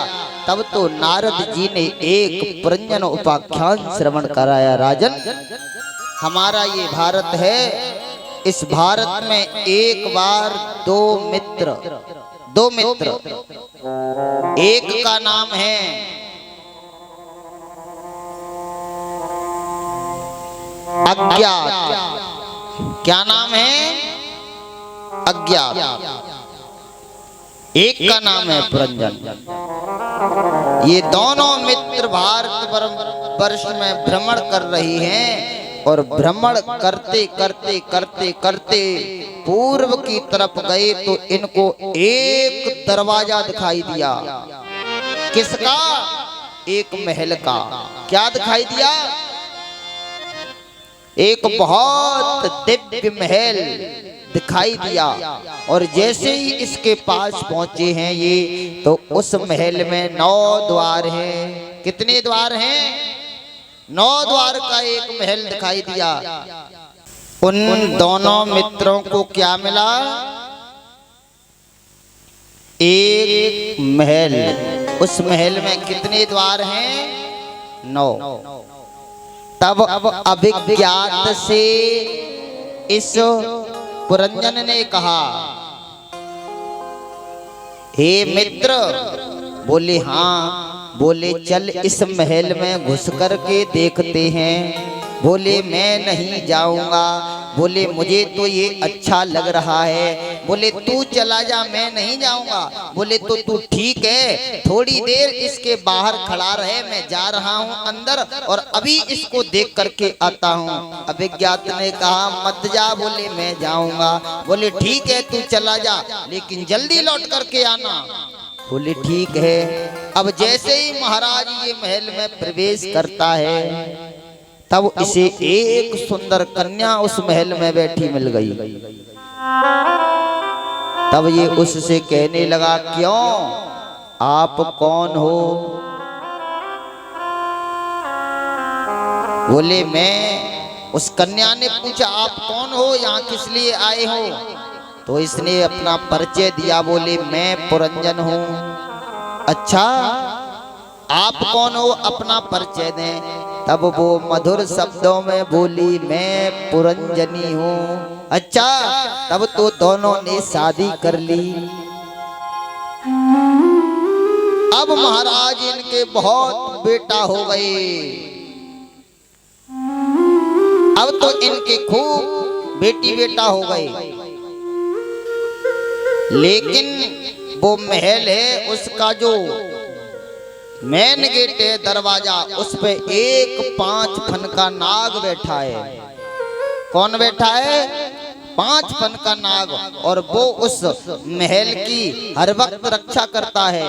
तब तो नारद जी ने एक पुरंजन उपाख्यान श्रवण कराया। राजन, हमारा ये भारत है, इस भारत में एक बार दो मित्र, एक का नाम है अज्ञात। क्या नाम है? अज्ञात। एक का नाम है पुरंजन। ये दोनों मित्र भारत वर्ष में भ्रमण कर रही हैं और भ्रमण करते करते करते करते पूर्व की तरफ गए तो इनको एक दरवाजा दिखाई दिया। किसका? एक महल का। क्या दिखाई दिया? एक बहुत दिव्य महल दिखाई दिया। और जैसे ही इसके पास पहुंचे हैं ये, तो उस महल में 9 द्वार हैं। कितने द्वार हैं? 9 द्वार का एक महल दिखाई दिया। उन दोनों मित्रों को क्या मिला? एक महल। उस महल में कितने द्वार हैं? 9। तब अभिज्ञात से इस पुरंजन ने कहा, हे मित्र। बोले हाँ। बोले चल इस महल में घुस कर के देखते हैं। बोले मैं नहीं जाऊंगा। बोले मुझे तो ये अच्छा लग रहा है। बोले तू चला जा, मैं नहीं जाऊंगा। बोले तो तू ठीक है, थोड़ी देर इसके बाहर खड़ा रहे, मैं जा रहा हूँ अंदर और अभी इसको देख करके आता हूँ। अभिज्ञात ने कहा मत जा। बोले मैं जाऊंगा। बोले ठीक है तू चला जा, लेकिन जल्दी लौट करके आना। बोले ठीक है। अब जैसे ही महाराज ये महल में प्रवेश करता है, तब इसे एक सुंदर कन्या उस महल में बैठी मिल गई। तब ये उससे कहने लगा, क्यों, आप कौन हो? बोले मैं। उस कन्या ने पूछा आप कौन हो, यहाँ किस लिए आए हो? तो इसने अपना परिचय दिया। बोले मैं पुरंजन हूँ। अच्छा, आप कौन हो, अपना परिचय दें। तब वो मधुर शब्दों में बोली मैं पुरंजनी हूँ। अच्छा, तब तो दोनों ने शादी कर ली। अब महाराज इनके बहुत बेटा हो गए। अब तो इनके खूब बेटी बेटा हो गए। लेकिन वो महल है, उसका जो मेन गेट है, दरवाजा, उस पे एक 5 फन का नाग बैठा है। कौन बैठा है? 5 फन का नाग। और वो उस महल की हर वक्त रक्षा करता है।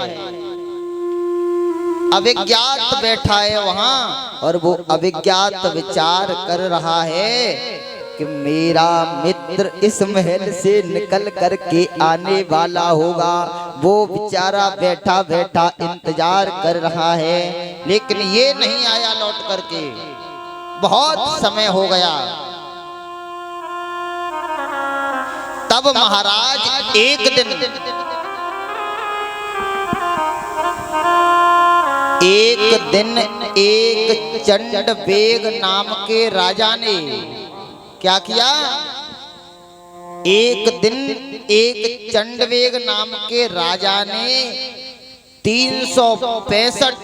अभिज्ञात बैठा है वहां और वो अभिज्ञात विचार कर रहा है कि मेरा मित्र इस महल से निकल करके आने वाला होगा। वो बेचारा बैठा बैठा इंतजार कर रहा है, लेकिन ये नहीं आया लौट करके। बहुत समय हो गया। तब महाराज एक दिन एक चंडवेग नाम के राजा ने क्या किया? एक दिन एक चंडवेग नाम के राजा ने 365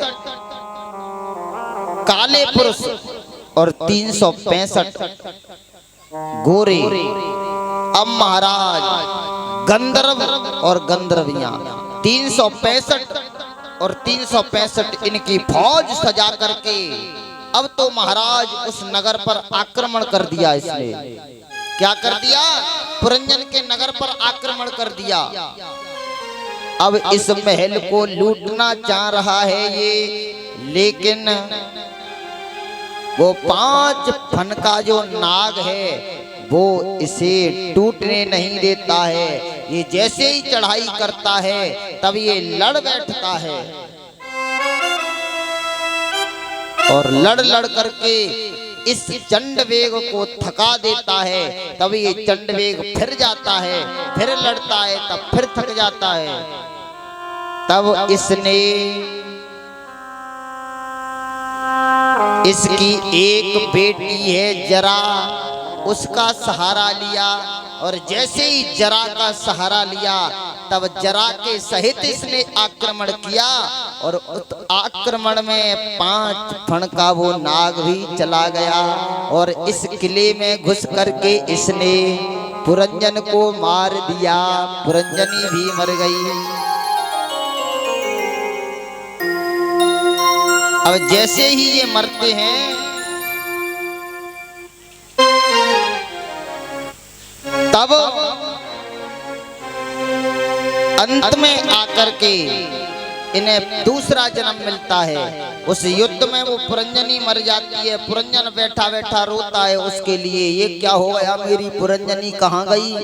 काले पुरुष और 365 गोरे। अब महाराज गंधर्व और गंधर्वियां 365 और 365 इनकी फौज सजा करके अब तो महाराज उस नगर पर आक्रमण कर दिया। इसने क्या कर दिया? पुरंजन के नगर पर आक्रमण कर दिया। अब इस महल को लूटना चाह रहा है ये, लेकिन वो 5 फन का जो नाग है वो इसे टूटने नहीं देता है। ये जैसे ही चढ़ाई करता है तब ये लड़ बैठता है और लड़ लड़ करके इस चंडवेग को थका देता है। तब ये चंडवेग फिर जाता है, फिर लड़ता है, तब फिर थक जाता है। तब इसने इसकी एक बेटी है जरा, उसका सहारा लिया और जैसे ही जरा का सहारा लिया तब जरा के सहित इसने आक्रमण किया और उस आक्रमण में 5 फण का वो नाग भी चला गया और इस किले में घुस करके इसने पुरंजन को मार दिया। पुरंजनी भी मर गई। अब जैसे ही ये मरते हैं तब अंत में आकर के इन्हें दूसरा जन्म मिलता है। उस युद्ध में वो पुरंजनी मर जाती है। पुरंजन बैठा बैठा रोता है उसके लिए, ये क्या हो गया, मेरी पुरंजनी कहाँ गई।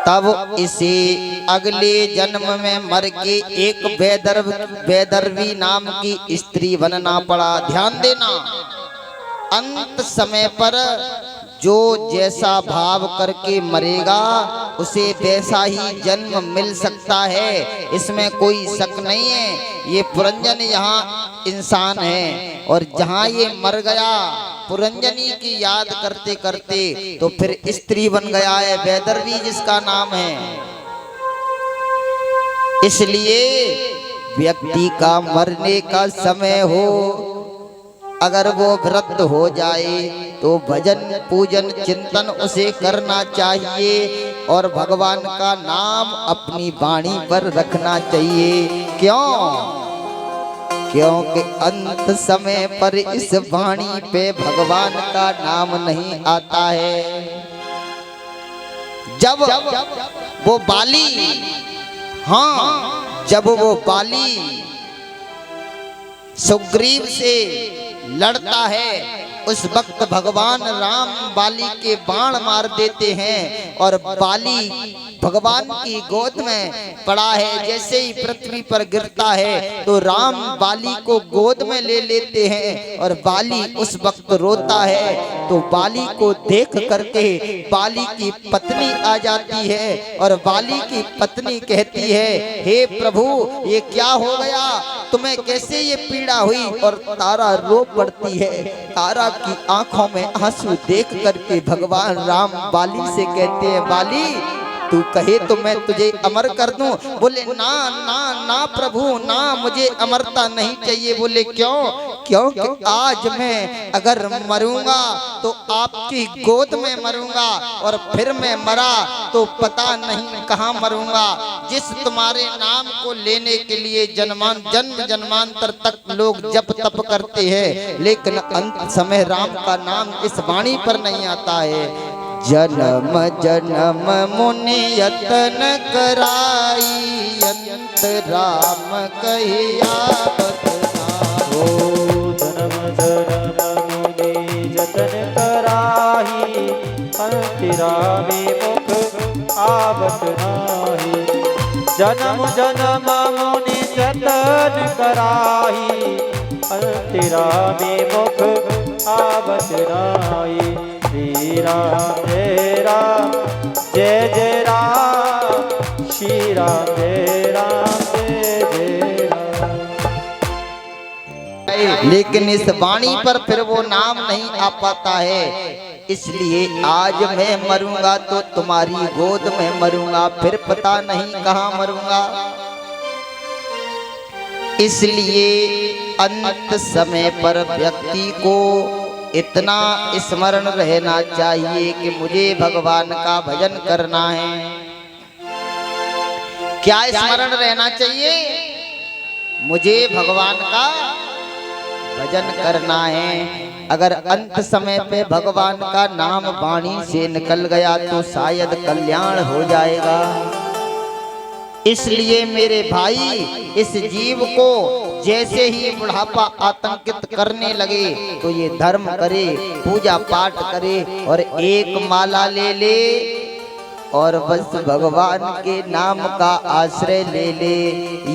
तब इसे अगले जन्म में मर के एक वैदर्भी नाम की स्त्री बनना पड़ा। ध्यान देना, अंत समय पर जो जैसा भाव करके मरेगा उसे वैसा ही जन्म मिल सकता है, इसमें कोई शक नहीं है। ये पुरंजन यहाँ इंसान है और जहाँ ये मर गया पुरंजनी की याद करते करते तो फिर स्त्री बन गया है, वैदर्भी जिसका नाम है। इसलिए व्यक्ति का मरने का समय हो, अगर वो वृद्ध हो जाए तो भजन पूजन चिंतन उसे करना चाहिए और भगवान का नाम अपनी वाणी पर रखना चाहिए। क्यों? क्योंकि अंत समय पर इस वाणी पे भगवान का नाम नहीं आता है। जब वो बाली, हाँ, जब वो बाली सुग्रीव से लड़ता है उस वक्त भगवान राम बाली के बाण मार देते हैं और बाली भगवान की गोद में पड़ा है। जैसे ही पृथ्वी पर गिरता है तो राम बाली को गोद में ले लेते हैं और बाली उस वक्त रोता है। तो बाली को देख करके बाली की पत्नी आ जाती है और बाली की पत्नी कहती है, हे प्रभु ये क्या हो गया, तुम्हें कैसे ये पीड़ा हुई। और तारा रो पड़ती है। तारा की आंखों में आंसू देख करके भगवान राम बाली से कहते हैं, बाली तू कहे तो मैं तुझे अमर कर दूं। बोले ना ना ना प्रभु ना, मुझे अमरता नहीं चाहिए। बोले क्यों? क्योंकि आज मैं अगर मरूंगा तो आपकी गोद में मरूंगा और फिर मैं मरा तो पता नहीं कहाँ मरूंगा। जिस तुम्हारे नाम को लेने के लिए जन्म जन्मांतर तक लोग जप तप करते हैं, लेकिन अंत समय राम का नाम इस वाणी पर नहीं आता है। जन्म जन्म मुनि यतन कराई, अंत राम कहिया बतनाओ। जन्म जन्म मुनि यतन कराई, अंत राम मुख आवत नाही। जन्म जन्म मुनि यतन कराई, अंत राम मुख आवत नाही। श्री राम जय जय राम, श्री राम जय जय राम। लेकिन इस वाणी पर फिर वो नाम नहीं आ पाता है। इसलिए आज मैं मरूंगा तो तुम्हारी गोद में मरूंगा, फिर पता नहीं कहाँ मरूंगा। इसलिए अंत समय पर व्यक्ति को इतना स्मरण रहना चाहिए कि मुझे भगवान का भजन करना है। क्या स्मरण रहना चाहिए? मुझे भगवान का भजन करना है। अगर अंत समय पे भगवान का नाम वाणी से निकल गया तो शायद कल्याण हो जाएगा। इसलिए मेरे भाई, इस जीव को जैसे ही बुढ़ापा आतंकित करने लगे तो ये धर्म करे, पूजा पाठ करे और एक माला ले ले और बस भगवान के नाम का आश्रय ले ले।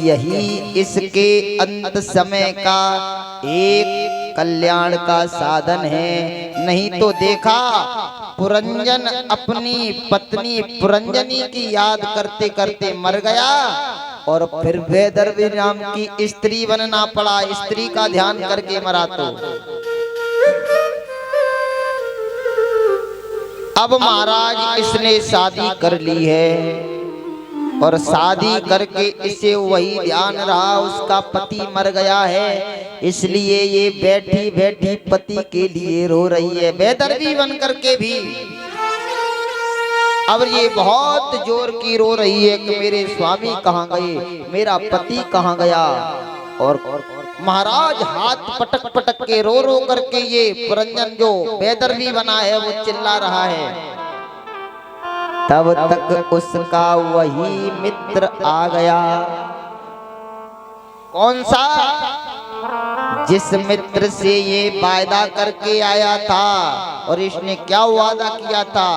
यही इसके अंत समय का एक कल्याण का साधन है। नहीं तो देखा पुरंजन अपनी पत्नी पुरंजनी की याद करते करते मर गया और फिर वैदर्भी नाम की स्त्री बनना पड़ा, स्त्री का ध्यान करके मरा। तो अब महाराज इसने शादी कर ली है और शादी करके इसे वही ध्यान रहा उसका पति मर गया है, इसलिए ये बैठी बैठी पति के लिए रो रही है, बेदर्दी बन करके भी। अब ये बहुत जोर की रो रही है कि मेरे स्वामी कहाँ गए, मेरा पति कहाँ गया। और महाराज हाथ पटक पटक के रो रो करके ये पुरंजन जो बेदर्दी बना है वो चिल्ला रहा है। तब तक उसका वही मित्र आ गया। कौन सा? जिस मित्र से ये वादा करके आया था। और इसने क्या वादा किया था?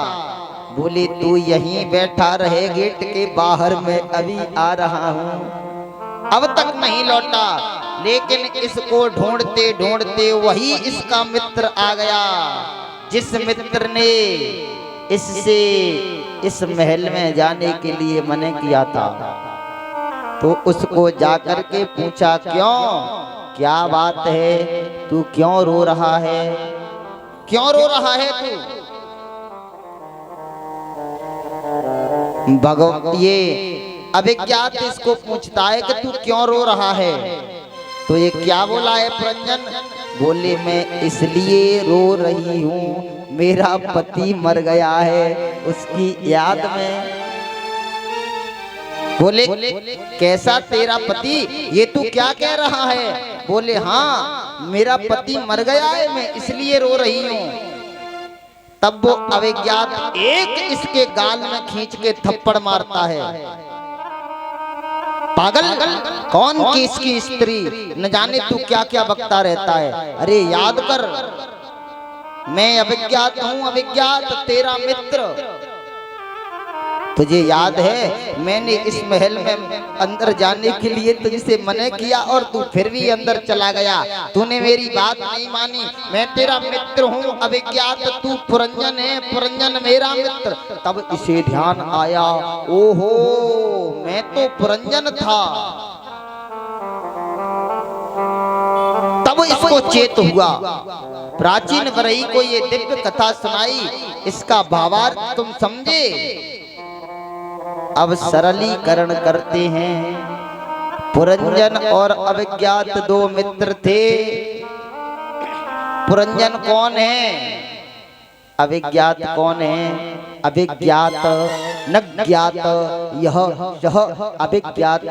बोले तू यहीं बैठा रहे गेट के बाहर, मैं अभी आ रहा हूँ। अब तक नहीं लौटा, लेकिन इसको ढूंढते ढूंढते वही इसका मित्र आ गया, जिस मित्र ने इससे इस महल में जाने के लिए मना किया था। तो उसको जाकर के पूछा, क्यों, क्या बात है, तू क्यों रो रहा है, क्यों रो रहा है तू? भगवान ये अभिज्ञात इसको पूछता है कि तू क्यों रो रहा है। तो ये क्या बोला है पुरंजन? बोले मैं इसलिए रो रही हूँ, मेरा पति मर गया है, उसकी याद में। बोले कैसा तेरा पति, ये तू क्या कह रहा है? बोले हाँ, मेरा पति मर गया है, मैं इसलिए रो रही हूँ। तब वो अभिज्ञात एक इसके गाल में खींच के थप्पड़ मारता है। पागल, कौन की इसकी स्त्री, न जाने तू क्या क्या बकता रहता है। अरे याद कर, मैं अभिज्ञात हूँ, अभिज्ञात तेरा मित्र। तुझे याद है मैंने इस महल में अंदर जाने के लिए तुझसे मना किया और तू फिर भी अंदर चला गया, तूने मेरी बात नहीं मानी। मैं तेरा मित्र हूँ अभिज्ञात, तू पुरंजन है, पुरंजन मेरा मित्र। तब इसे ध्यान आया, ओहो मैं तो पुरंजन था। तब इसको चेत हुआ। प्राचीन बरही को ये दिव्य कथा सुनाई, इसका भावार्थ तुम समझे। अब सरलीकरण करते हैं। पुरंजन और अभिज्ञात दो मित्र थे। पुरंजन कौन है, अभिज्ञात कौन है? अभिज्ञात न ज्ञात, यह अभिज्ञात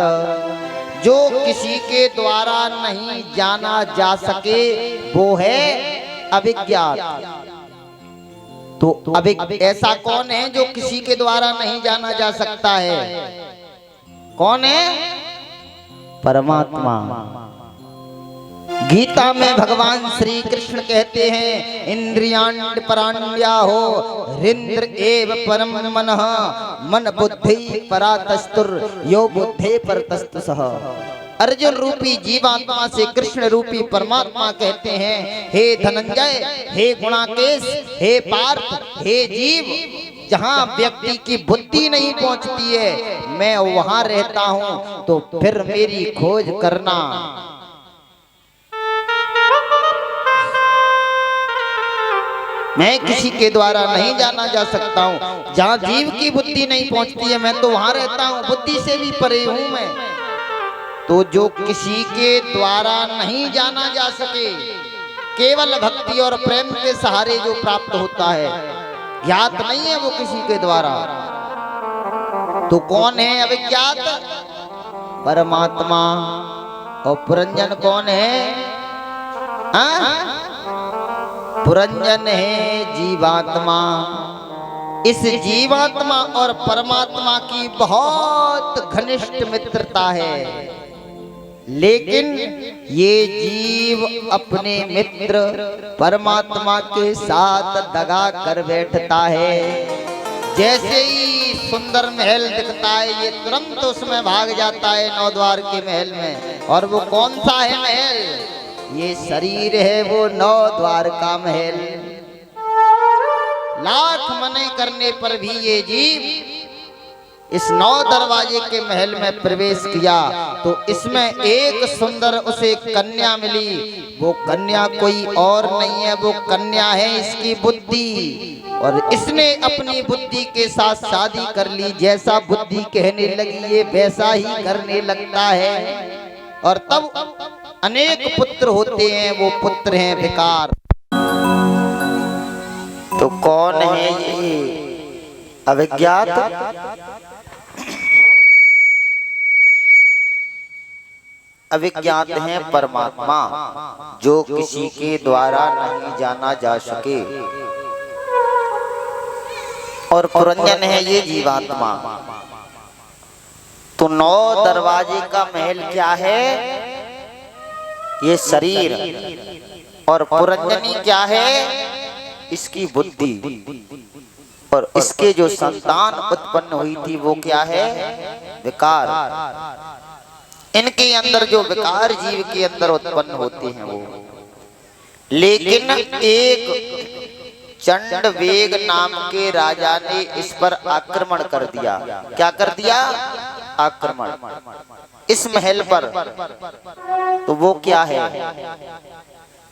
जो किसी के द्वारा नहीं जाना जा सके वो है अभिज्ञात। तो ऐसा कौन है जो किसी के द्वारा नहीं जाना जा सकता है? कौन है? परमात्मा। गीता में भगवान श्री कृष्ण कहते हैं, इंद्रियाण्ड पराण्या हो हृन्द्र एव परम मनः, मन बुद्धि परातस्तुर यो बुद्धे परतस्तुसः। अर्जुन रूपी जीवात्मा से कृष्ण रूपी परमात्मा कहते हैं, हे धनंजय, हे गुणाकेश, हे पार्थ, हे जीव, जहाँ व्यक्ति की बुद्धि नहीं पहुँचती है मैं वहाँ रहता हूँ, तो फिर मेरी खोज करना। मैं किसी के द्वारा नहीं जाना जा सकता हूँ, जहाँ जीव की बुद्धि नहीं पहुँचती है मैं तो वहाँ रहता हूँ, बुद्धि से भी परे हूँ मैं। तो जो किसी के द्वारा नहीं जाना जा सके, केवल भक्ति और प्रेम के सहारे जो प्राप्त होता है, ज्ञात नहीं है वो किसी के द्वारा। तो कौन है अभिज्ञात? परमात्मा। और पुरंजन कौन है? पुरंजन है जीवात्मा। इस जीवात्मा और परमात्मा की बहुत घनिष्ठ मित्रता है, लेकिन ये जीव अपने मित्र परमात्मा के साथ दगा कर बैठता है। जैसे ही सुंदर महल दिखता है ये तुरंत उसमें भाग जाता है, नौ द्वार के महल में। और वो कौन सा है महल? ये शरीर है वो नौ द्वार का महल। लाख मने करने पर भी ये जीव इस 9 दरवाजे के महल में प्रवेश किया तो इसमें एक सुंदर उसे कन्या मिली। वो कन्या कोई और नहीं है, वो कन्या है इसकी बुद्धि। और इसने अपनी बुद्धि के साथ शादी कर ली। जैसा बुद्धि कहने लगी ये वैसा ही करने लगता है। और तब अनेक पुत्र होते हैं, वो पुत्र हैं विकार। तो कौन है ये अविज्ञात? अविज्ञात है परमात्मा, जो किसी के द्वारा नहीं जाना जा सके। और पुरंजन है ये जीवात्मा। तो 9 दरवाजे का महल क्या है? ये शरीर। और पुरंजनी क्या है? इसकी बुद्धि। और इसके जो संतान उत्पन्न हुई थी वो क्या है? विकार। इनके अंदर जो विकार जीव के अंदर उत्पन्न होते हैं वो। लेकिन एक चंडवेग नाम के राजा ने इस पर आक्रमण कर दिया। क्या कर दिया? आक्रमण इस महल पर। तो वो क्या है?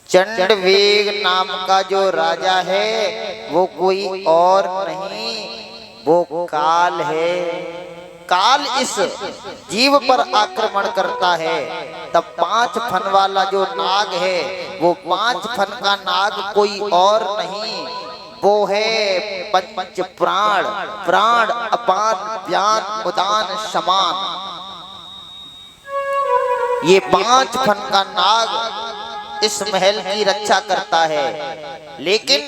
चंडवेग नाम का जो राजा है वो कोई और नहीं, वो काल है। काल इस जीव पर आक्रमण करता है। तब 5 फन वाला जो नाग है वो 5 फन का नाग कोई और नहीं, वो है पंच प्राण। प्राण अपान व्यान उदान समान। ये 5 फन का नाग इस महल की रक्षा करता है। लेकिन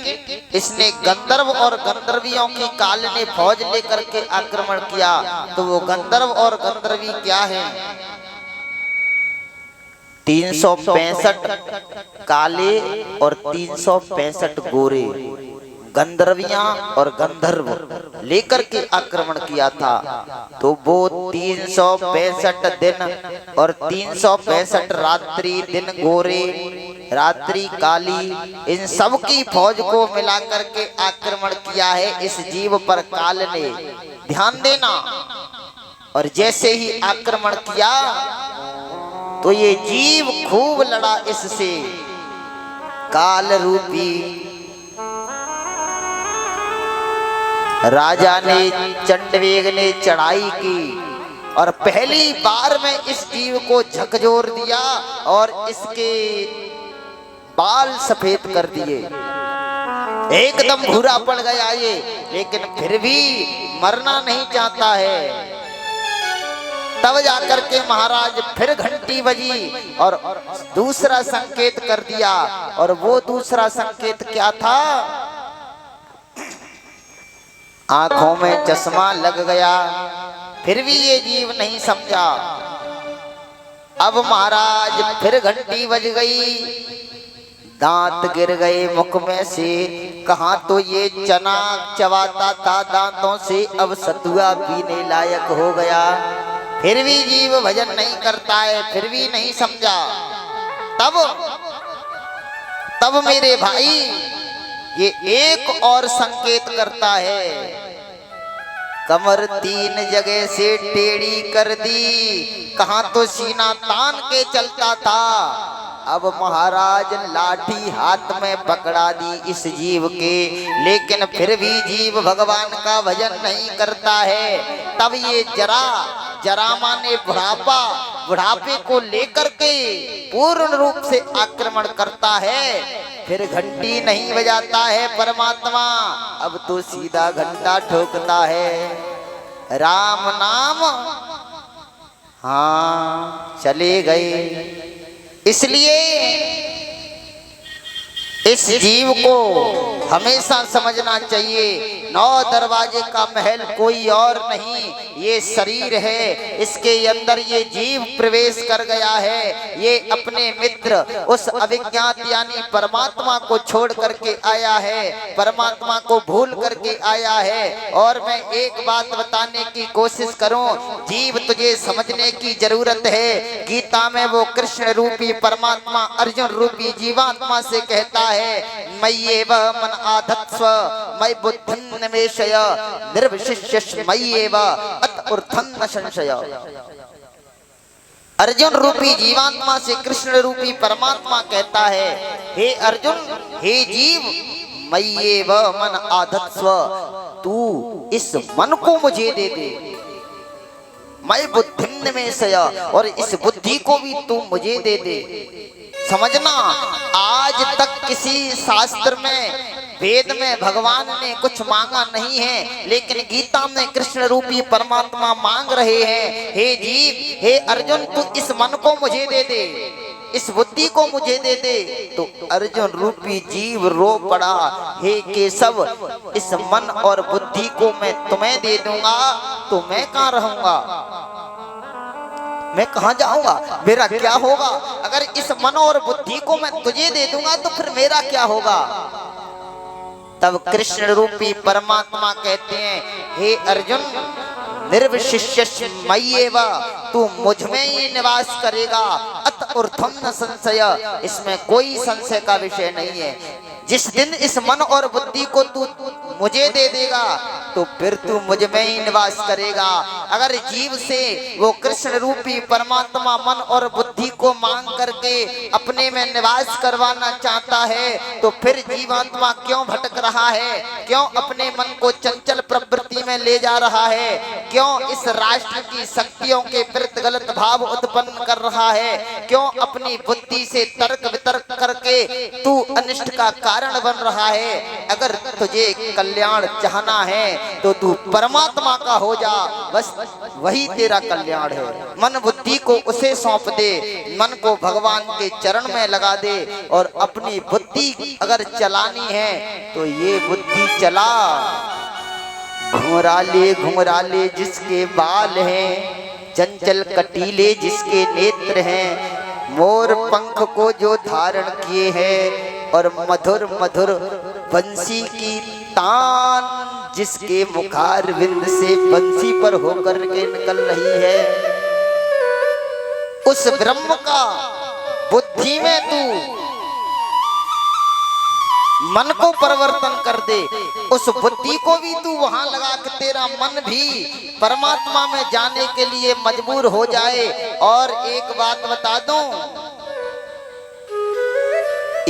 इसने गंधर्व और गंधर्वियों की काल ने फौज लेकर के आक्रमण किया। तो वो गंधर्व और गंधर्वी क्या है? 365 काले और 365 गोरे गंधर्वियां और गंधर्व लेकर के आक्रमण किया था। तो वो 365 दिन और 365 रात्रि दिन गोरे रात्रि काली, इन सब की फौज को मिलाकर के आक्रमण किया है इस जीव पर काल ने। ध्यान देना। और जैसे ही आक्रमण किया तो ये जीव खूब लड़ा इससे। काल रूपी राजा ने चंडवेग ने चढ़ाई की और पहली बार में इस जीव को झकझोर दिया और इसके बाल सफेद कर दिए। एकदम भूरा पड़ गया ये, लेकिन फिर भी मरना नहीं चाहता है। तब जाकर के महाराज फिर घंटी बजी और दूसरा संकेत कर दिया। और वो दूसरा संकेत क्या था? आंखों में चश्मा लग गया। फिर भी ये जीव नहीं समझा। अब महाराज फिर घंटी बज गई, दांत गिर गए मुख में से। कहां तो ये चना चबाता था दांतों से, अब सतुआ पीने लायक हो गया। फिर भी जीव भजन नहीं करता है, फिर भी नहीं समझा। तब मेरे भाई ये एक और संकेत करता है। कमर 3 जगह से टेढ़ी कर दी, कहां तो सीना तान के चलता था। अब महाराज लाठी हाथ में पकड़ा दी इस जीव के, लेकिन फिर भी जीव भगवान का भजन नहीं करता है। तब ये जरा माने बुढ़ापा, बुढ़ापे को लेकर के पूर्ण रूप से आक्रमण करता है। फिर घंटी नहीं बजाता है परमात्मा, अब तो सीधा घंटा ठोकता है। राम नाम हाँ चले गए। इसलिए इस जीव को हमेशा समझना चाहिए, 9 दरवाजे का महल कोई और नहीं, ये शरीर है। इसके अंदर ये जीव प्रवेश कर गया है। ये अपने मित्र उस अविज्ञात यानी परमात्मा को छोड़ करके आया है, परमात्मा को भूल करके आया है। और मैं एक बात बताने की कोशिश करूं, जीव तुझे समझने की जरूरत है। गीता में वो कृष्ण रूपी परमात्मा अर्जुन रूपी जीवात्मा से कहता है, मय्येव मन आधत्स्व मयि बुद्धिं निवेशय निर्विशिष्य मय्येव अत ऊर्ध्वं न संशय। अर्जुन रूपी जीवात्मा से कृष्ण रूपी परमात्मा कहता है, हे अर्जुन, हे जीव, मय्येव मन आधत्स्व, तू इस मन को मुझे दे दे। मैं बुद्धिम निवेशय, और इस बुद्धि को भी तू मुझे दे दे। समझना, आज तक किसी शास्त्र में, वेद में भगवान ने कुछ मांगा नहीं है, लेकिन गीता में कृष्ण रूपी परमात्मा मांग रहे हैं, हे जीव, हे अर्जुन, तू इस मन को मुझे दे दे, इस बुद्धि को मुझे दे दे। तो अर्जुन रूपी जीव रो पड़ा, हे केशव, इस मन और बुद्धि को मैं तुम्हें दे दूंगा तो मैं कहाँ रहूंगा, मैं कहाँ जाऊंगा, मेरा क्या होगा? अगर इस मन और बुद्धि को मैं तुझे दे दूंगा तो फिर मेरा क्या होगा? तब कृष्ण रूपी परमात्मा कहते हैं, हे अर्जुन, निर्विशिष्य मय्येव, तू मुझ में ही निवास करेगा, अत ऊर्ध्वं न संशय, इसमें कोई संशय का विषय नहीं है। जिस दिन इस मन और बुद्धि को तू मुझे दे देगा तो फिर तू मुझ में ही निवास करेगा। अगर जीव से वो कृष्ण रूपी परमात्मा मन और बुद्धि को मांग करके अपने में निवास करवाना चाहता है तो फिर जीवात्मा क्यों भटक रहा है, क्यों अपने मन को चंचल प्रवृत्ति में ले जा रहा है, क्यों इस राष्ट्र की शक्तियों के प्रति गलत भाव उत्पन्न कर रहा है, क्यों अपनी बुद्धि से तर्क वितर्क करके तू अनिष्ट का कारण बन रहा है? अगर तुझे कल्याण चाहना है तो तू परमात्मा का हो जा, बस वही तेरा कल्याण है। मन बुद्धि को उसे सौंप दे, मन को भगवान के चरण में लगा दे, और अपनी बुद्धि अगर चलानी है तो ये बुद्धि चला। घुंघराले जिसके बाल हैं, चंचल कटीले जिसके नेत्र हैं, मोर पंख को जो धारण किए हैं, और मधुर मधुर बंसी की तान जिसके मुखार बिंद से बंसी पर होकर के निकल रही है, उस ब्रह्म का बुद्धि में तू मन को परिवर्तन कर दे, उस बुद्धि को भी तू वहां लगा के तेरा मन भी परमात्मा में जाने के लिए मजबूर हो जाए। और एक बात बता दूं,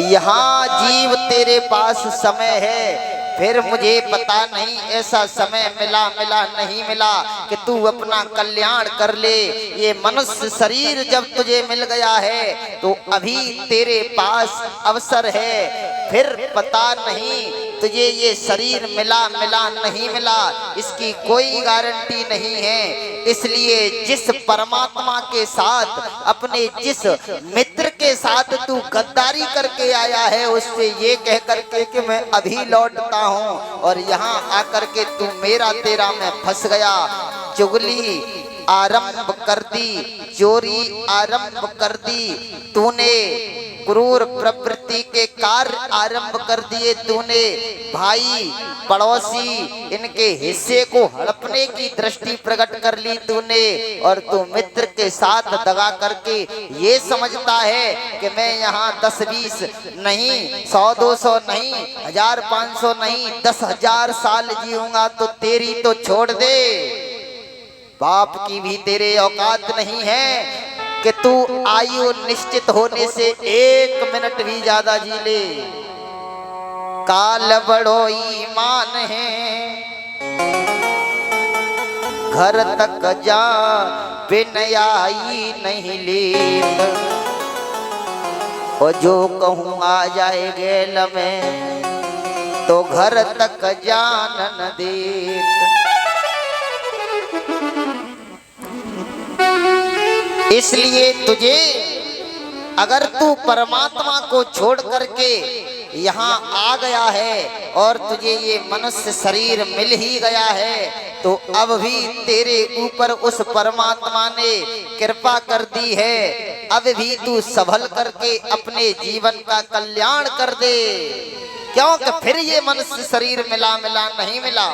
यहाँ जीव तेरे पास समय है, फिर मुझे पता नहीं ऐसा समय मिला नहीं मिला कि तू अपना कल्याण कर ले। ये मनुष्य शरीर जब तुझे मिल गया है तो अभी तेरे पास अवसर है, फिर पता नहीं तुझे ये शरीर मिला नहीं मिला, इसकी कोई गारंटी नहीं है। इसलिए जिस परमात्मा के साथ, अपने जिस मित्र के साथ तू गद्दारी करके आया है, उससे ये कह करके कि मैं अभी लौटता हूँ, और यहाँ आकर के तू मेरा तेरा में फंस गया, चुगली आरंभ कर दी, चोरी आरंभ कर दी तूने, क्रूर प्रवृत्ति के कार्य आरंभ कर दिए तूने, भाई पड़ोसी इनके हिस्से को हड़पने की दृष्टि प्रकट कर ली तूने, और तू मित्र के साथ दगा करके ये समझता है कि मैं यहाँ 10-20 नहीं, 100-200 नहीं, 1000-500 नहीं, 10,000 साल जीऊंगा तो तेरी तो छोड़ दे, बाप की भी तेरे औकात नहीं है कि तू आयु निश्चित होने से 1 मिनट भी ज्यादा जी ले। काल बड़ो ईमान है, घर तक जा बिनयाई नहीं लेत, और जो कहूँ आ जाए गेल में तो घर तक जान न देत। इसलिए तुझे, अगर तू परमात्मा को छोड़ करके यहाँ आ गया है और तुझे ये मनुष्य शरीर मिल ही गया है, तो अब भी तेरे ऊपर उस परमात्मा ने कृपा कर दी है, अब भी तू संभल करके अपने जीवन का कल्याण कर दे, क्योंकि फिर ये मनुष्य शरीर मिला नहीं मिला।